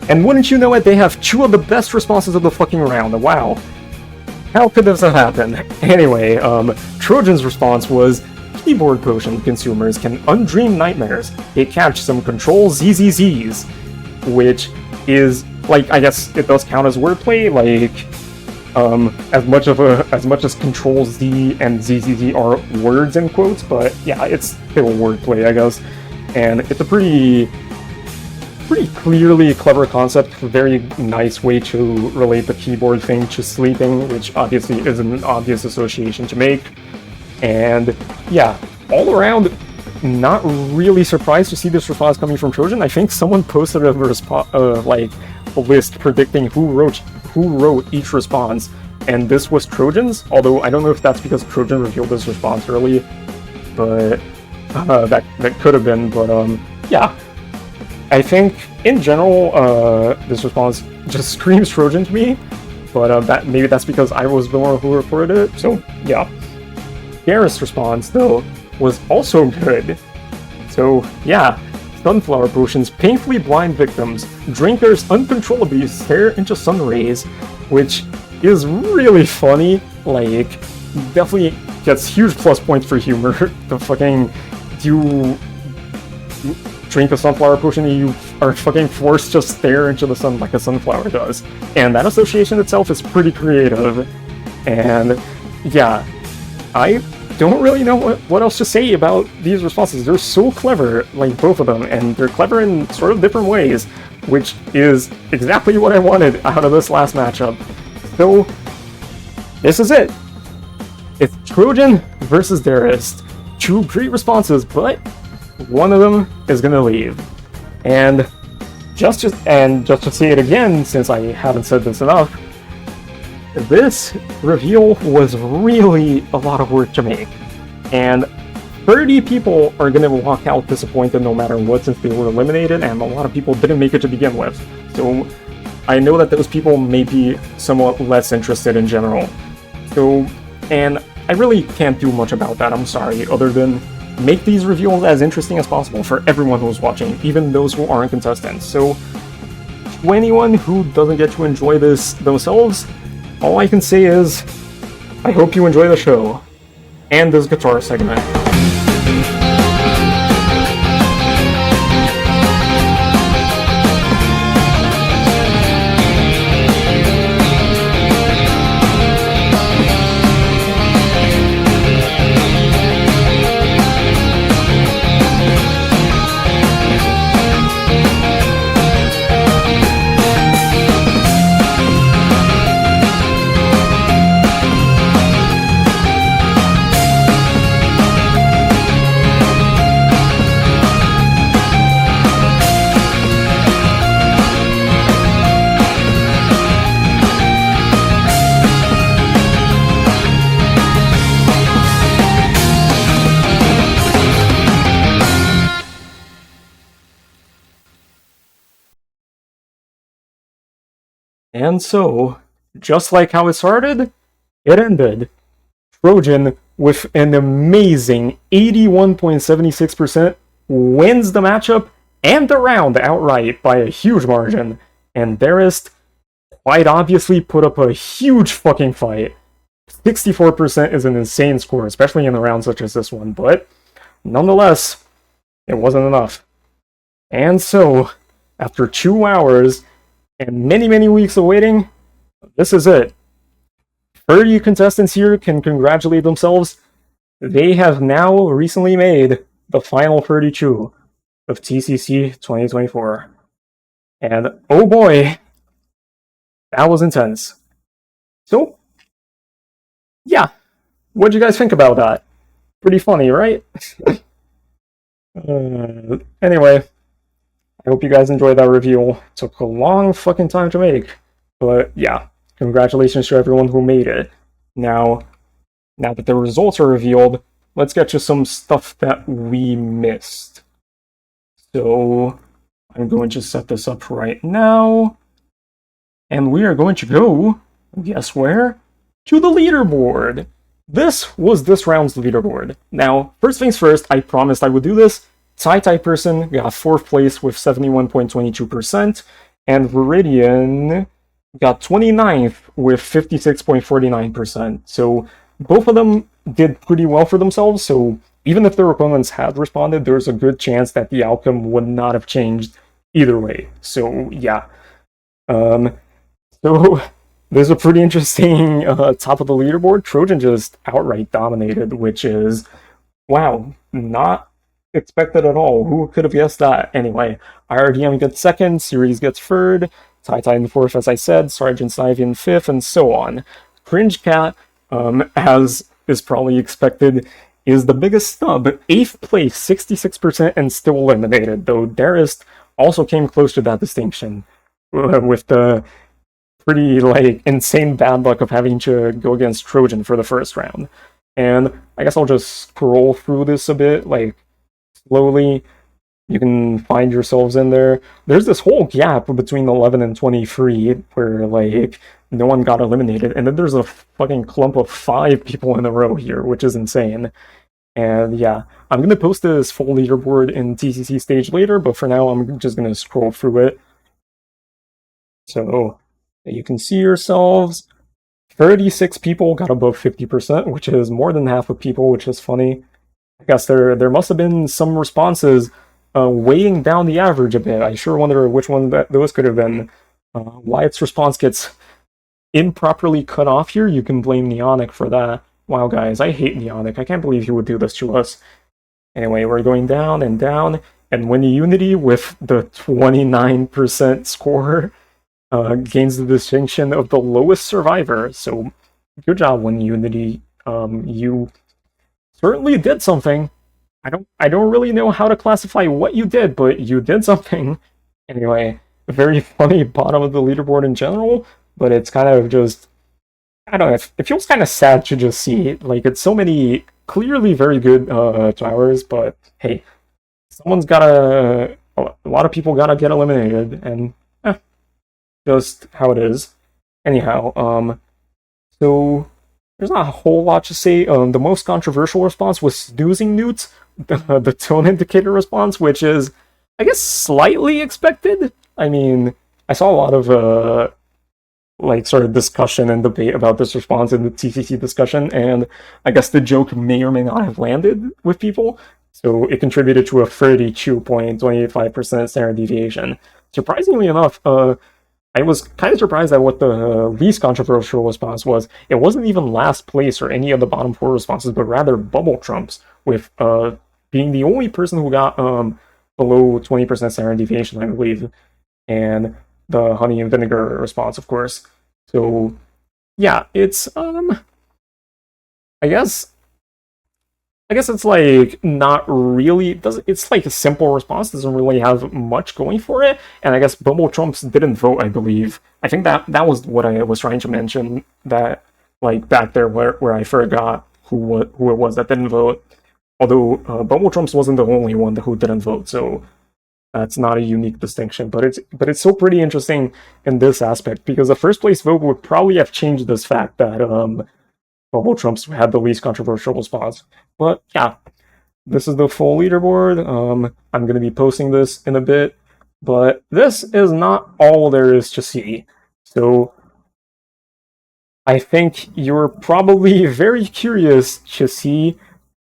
And wouldn't you know it, they have 2 of the best responses of the fucking round. Wow. How could this have happened? Anyway, Trojan's response was, keyboard potion consumers can undream nightmares. They catch some control ZZZs. Which is, like, I guess it does count as wordplay, like, as much as control Z and ZZZ are words in quotes, but yeah, it's still wordplay, I guess. And it's a pretty clearly clever concept, a very nice way to relate the keyboard thing to sleeping, which obviously is an obvious association to make. And yeah, all around, not really surprised to see this response coming from Trojan. I think someone posted a list predicting who wrote each response, and this was Trojan's, although I don't know if that's because Trojan revealed his response early, but that could have been, but yeah. I think, in general, this response just screams Trojan to me, but maybe that's because I was the one who reported it, so yeah. Garrus' response, though, was also good. So yeah, sunflower potions painfully blind victims. Drinkers uncontrollably stare into sun rays, which is really funny, like, definitely gets huge plus points for humor. The fucking, you drink a sunflower potion and you are fucking forced to stare into the sun like a sunflower does. And that association itself is pretty creative. And yeah, I don't really know what else to say about these responses. They're so clever, like both of them, and they're clever in sort of different ways, which is exactly what I wanted out of this last matchup. So, this is it. It's Trojan versus Darist. 2 great responses, but one of them is gonna leave. And just to say it again, since I haven't said this enough, this reveal was really a lot of work to make. And 30 people are gonna walk out disappointed no matter what, since they were eliminated, and a lot of people didn't make it to begin with. So I know that those people may be somewhat less interested in general. So, and I really can't do much about that, I'm sorry, other than make these reveals as interesting as possible for everyone who's watching, even those who aren't contestants. So, to anyone who doesn't get to enjoy this themselves, all I can say is, I hope you enjoy the show, and this guitar segment. And so, just like how it started, it ended. Trojan, with an amazing 81.76%, wins the matchup and the round outright by a huge margin. And Darist quite obviously put up a huge fucking fight. 64% is an insane score, especially in a round such as this one, but nonetheless, it wasn't enough. And so, after 2 hours and many, many weeks of waiting, this is it. 30 contestants here can congratulate themselves. They have now recently made the final 32 of TCC 2024. And oh boy, that was intense. So, yeah, what'd you guys think about that? Pretty funny, right? Anyway, I hope you guys enjoyed that reveal. Took a long fucking time to make, but yeah, congratulations to everyone who made it. Now that the results are revealed, let's get to some stuff that we missed. So, I'm going to set this up right now, and we are going to go, guess where? To the leaderboard. This was this round's leaderboard. Now, first things first, I promised I would do this. TieTiePerson got 4th place with 71.22%, and Viridian got 29th with 56.49%. So both of them did pretty well for themselves, so even if their opponents had responded, there's a good chance that the outcome would not have changed either way. So yeah. So there's a pretty interesting top of the leaderboard. Trojan just outright dominated, which is, wow, not expected at all. Who could have guessed that? Anyway, IRDM gets 2nd, Series gets 3rd, TieTie in 4th, as I said, Sergeant Snivy in 5th, and so on. Crypteque, as is probably expected, is the biggest snub. 8th place, 66%, and still eliminated, though Darist also came close to that distinction, with the pretty, insane bad luck of having to go against Trojan for the first round. And I guess I'll just scroll through this a bit, slowly. You can find yourselves in there. There's this whole gap between 11 and 23 where, no one got eliminated, and then there's a fucking clump of 5 people in a row here, which is insane. And yeah, I'm gonna post this full leaderboard in TCC stage later, but for now I'm just gonna scroll through it. So, you can see yourselves. 36 people got above 50%, which is more than half of people, which is funny. I guess there must have been some responses weighing down the average a bit. I sure wonder which one those could have been. Wyatt's response gets improperly cut off here. You can blame Neonic for that. Wow, guys, I hate Neonic. I can't believe he would do this to us. Anyway, we're going down, and when Unity with the 29% score gains the distinction of the lowest survivor. So, good job, When Unity. You certainly did something. I don't really know how to classify what you did, but you did something. Anyway, a very funny bottom of the leaderboard in general, but it's kind of just, I don't know, it feels kind of sad to just see it. It's so many clearly very good towers, but hey, a lot of people gotta get eliminated, and just how it is. Anyhow, so there's not a whole lot to say. The most controversial response was snoozing newts, the tone indicator response, which is, I guess, slightly expected. I mean, I saw a lot of sort of discussion and debate about this response in the TCC discussion, and I guess the joke may or may not have landed with people, so it contributed to a 32.25% standard deviation. Surprisingly enough, I was kind of surprised at what the least controversial response was. It wasn't even last place or any of the bottom 4 responses, but rather Bubble Trumps, with being the only person who got below 20% standard deviation, I believe, and the honey and vinegar response, of course. So, yeah, it's, I guess it's not really, it's a simple response, doesn't really have much going for it, and I guess Bubble Trumps didn't vote, I believe. I think that was what I was trying to mention, that, back there where I forgot who it was that didn't vote. Although, Bubble Trumps wasn't the only one who didn't vote, so That's not a unique distinction, but it's still pretty interesting in this aspect, because the first place vote would probably have changed this fact that Bubble Trumps had the least controversial response. But yeah, this is the full leaderboard. I'm going to be posting this in a bit, but this is not all there is to see. So I think you're probably very curious to see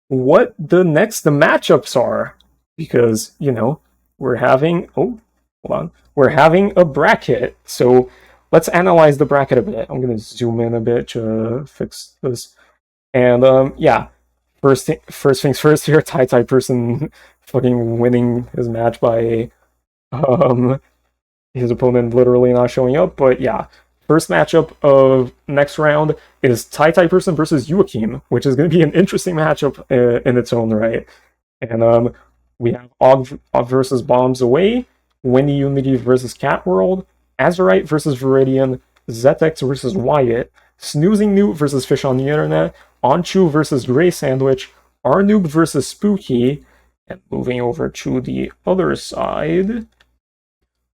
what the next matchups are, because, you know, we're having, oh, hold on, we're having a bracket. So let's analyze the bracket a bit. I'm going to zoom in a bit to fix this. And yeah, first things first here, TieTiePerson fucking winning his match by his opponent literally not showing up. But yeah, first matchup of next round is TieTiePerson versus Yuakim, which is going to be an interesting matchup in its own right. And we have Og versus Bombs Away, Winnie Unity versus Catworld, Azurite versus Viridian, Zetex versus Wyatt, Snoozing Newt versus Fish on the Internet, Onchu versus Graysandwich, Arnoob versus Spooky, and moving over to the other side,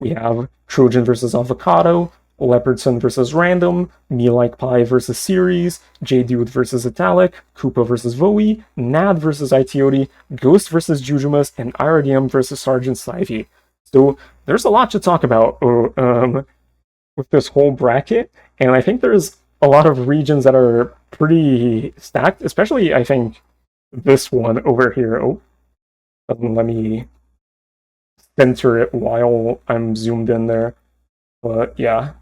we have Trojan versus Avocado, Leopardson versus Random, Me Like Pie versus Series, J-Dude versus Italic, Koopa versus voii, Nad versus ITOD, Ghost versus JujuMas, and IRDM versus Sergeant Snivy. So there's a lot to talk about with this whole bracket, and I think there's a lot of regions that are pretty stacked, especially, I think, this one over here. Oh, let me center it while I'm zoomed in there. But yeah.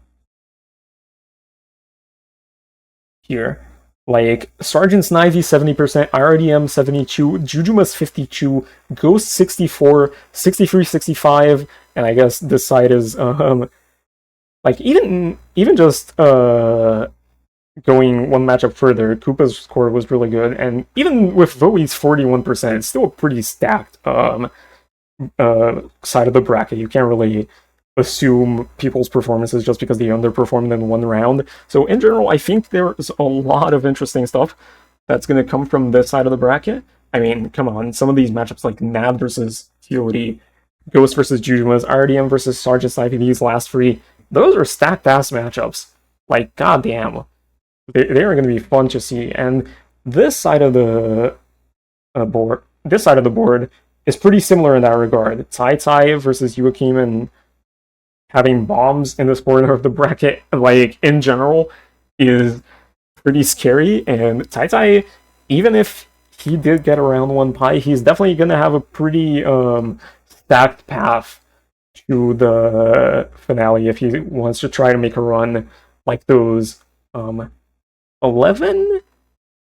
Here. Like, Sergeant Snivy 70%, IRDM 72, JujuMas 52, Ghost 64, 63, 65, and I guess this side is like even just going one matchup further, Koopa's score was really good, and even with voii's 41%, it's still a pretty stacked side of the bracket. You can't really assume people's performances just because they underperformed in one round. So in general, I think there's a lot of interesting stuff that's going to come from this side of the bracket. I mean, come on, some of these matchups like Nad versus TOD, Ghost versus JujuMas, RDM versus Sergeant Snivy, these last three, those are stacked ass matchups. Like, goddamn. They are going to be fun to see. And this side of the board is pretty similar in that regard. TieTie versus Yuakim, and having bombs in this corner of the bracket, like, in general, is pretty scary. And TieTie, even if he did get around one pie, he's definitely going to have a pretty stacked path to the finale if he wants to try to make a run like those 11?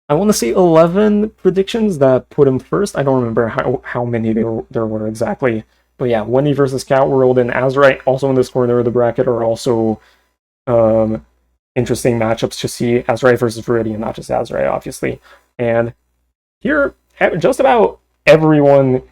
I want to say 11 predictions that put him first. I don't remember how many there were exactly. But yeah, Winnie versus Catworld and Azurite, also in this corner of the bracket, are also interesting matchups to see. Azurite versus Viridian, not just Azurite, obviously. And here, just about everyone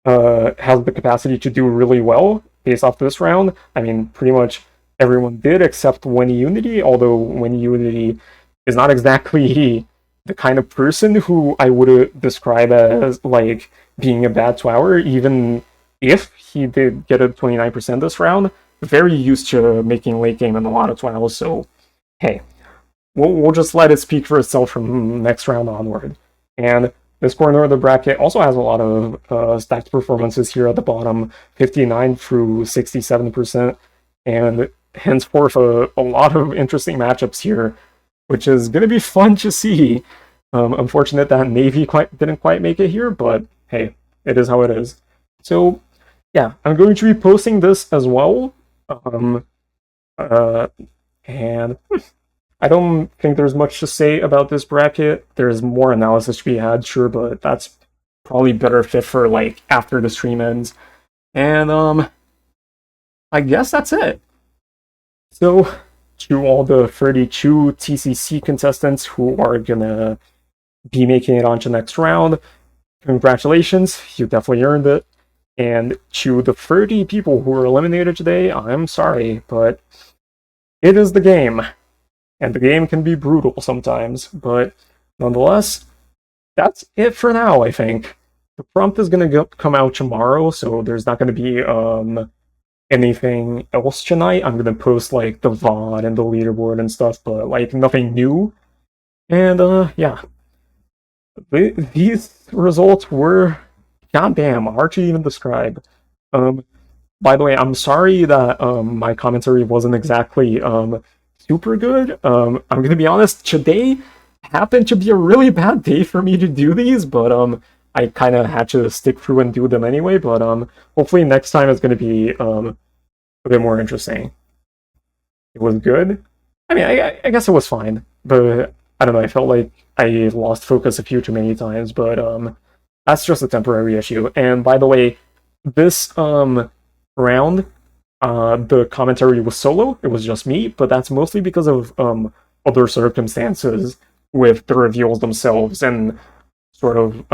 has the capacity to do really well based off this round. I mean, pretty much everyone did except Winnie Unity, although Winnie Unity is not exactly the kind of person who I would describe as, like, being a bad TWOWer, even if he did get a 29% this round. Very used to making late game in a lot of TWOWs, so hey, we'll just let it speak for itself from next round onward. And this corner of the bracket also has a lot of stacked performances here at the bottom, 59 through 67%, and henceforth a lot of interesting matchups here, which is going to be fun to see. Unfortunate that Navy didn't quite make it here, but hey, it is how it is. So yeah, I'm going to be posting this as well. And I don't think there's much to say about this bracket. There's more analysis to be had, sure, but that's probably better fit for, like, after the stream ends. And I guess that's it. So to all the 32 TCC contestants who are gonna be making it on to next round, congratulations, you definitely earned it. And to the 30 people who were eliminated today, I'm sorry, but it is the game. And the game can be brutal sometimes, but nonetheless, that's it for now, I think. the prompt is gonna come out tomorrow, so there's not gonna be anything else tonight. I'm gonna post like the VOD and the leaderboard and stuff, but like nothing new. And yeah, these results were goddamn hard to even describe. By the way, I'm sorry that my commentary wasn't exactly super good. I'm gonna be honest, today happened to be a really bad day for me to do these, but I kind of had to stick through and do them anyway. But hopefully next time it's gonna be a bit more interesting. It was good. I mean, I guess it was fine, but I don't know. I felt like I lost focus a few too many times, but that's just a temporary issue. And by the way, this round, the commentary was solo. It was just me, but that's mostly because of other circumstances with the reveals themselves and sort of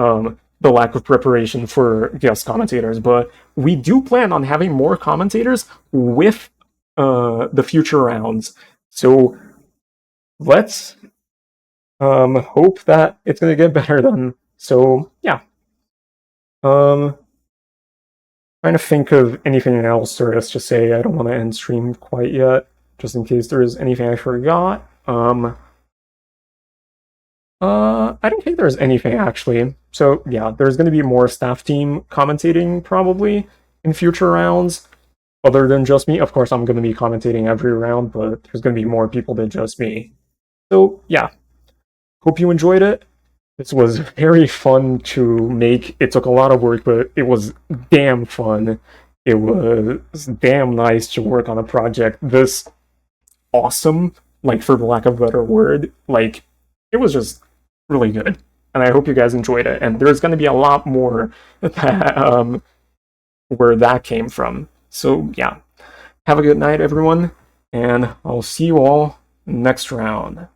the lack of preparation for guest commentators. But we do plan on having more commentators with the future rounds. So let's hope that it's going to get better then. So yeah. Trying to think of anything else or let's just say I don't want to end stream quite yet, just in case there's anything I forgot. I don't think there's anything actually. So yeah, there's going to be more staff team commentating probably in future rounds, other than just me. Of course, I'm going to be commentating every round, but there's going to be more people than just me. So yeah, hope you enjoyed it. This was very fun to make. It took a lot of work, but it was damn fun. It was damn nice to work on a project this awesome, like for lack of a better word. Like, it was just really good. And I hope you guys enjoyed it. And there's going to be a lot more that, where that came from. So yeah, have a good night, everyone. And I'll see you all next round.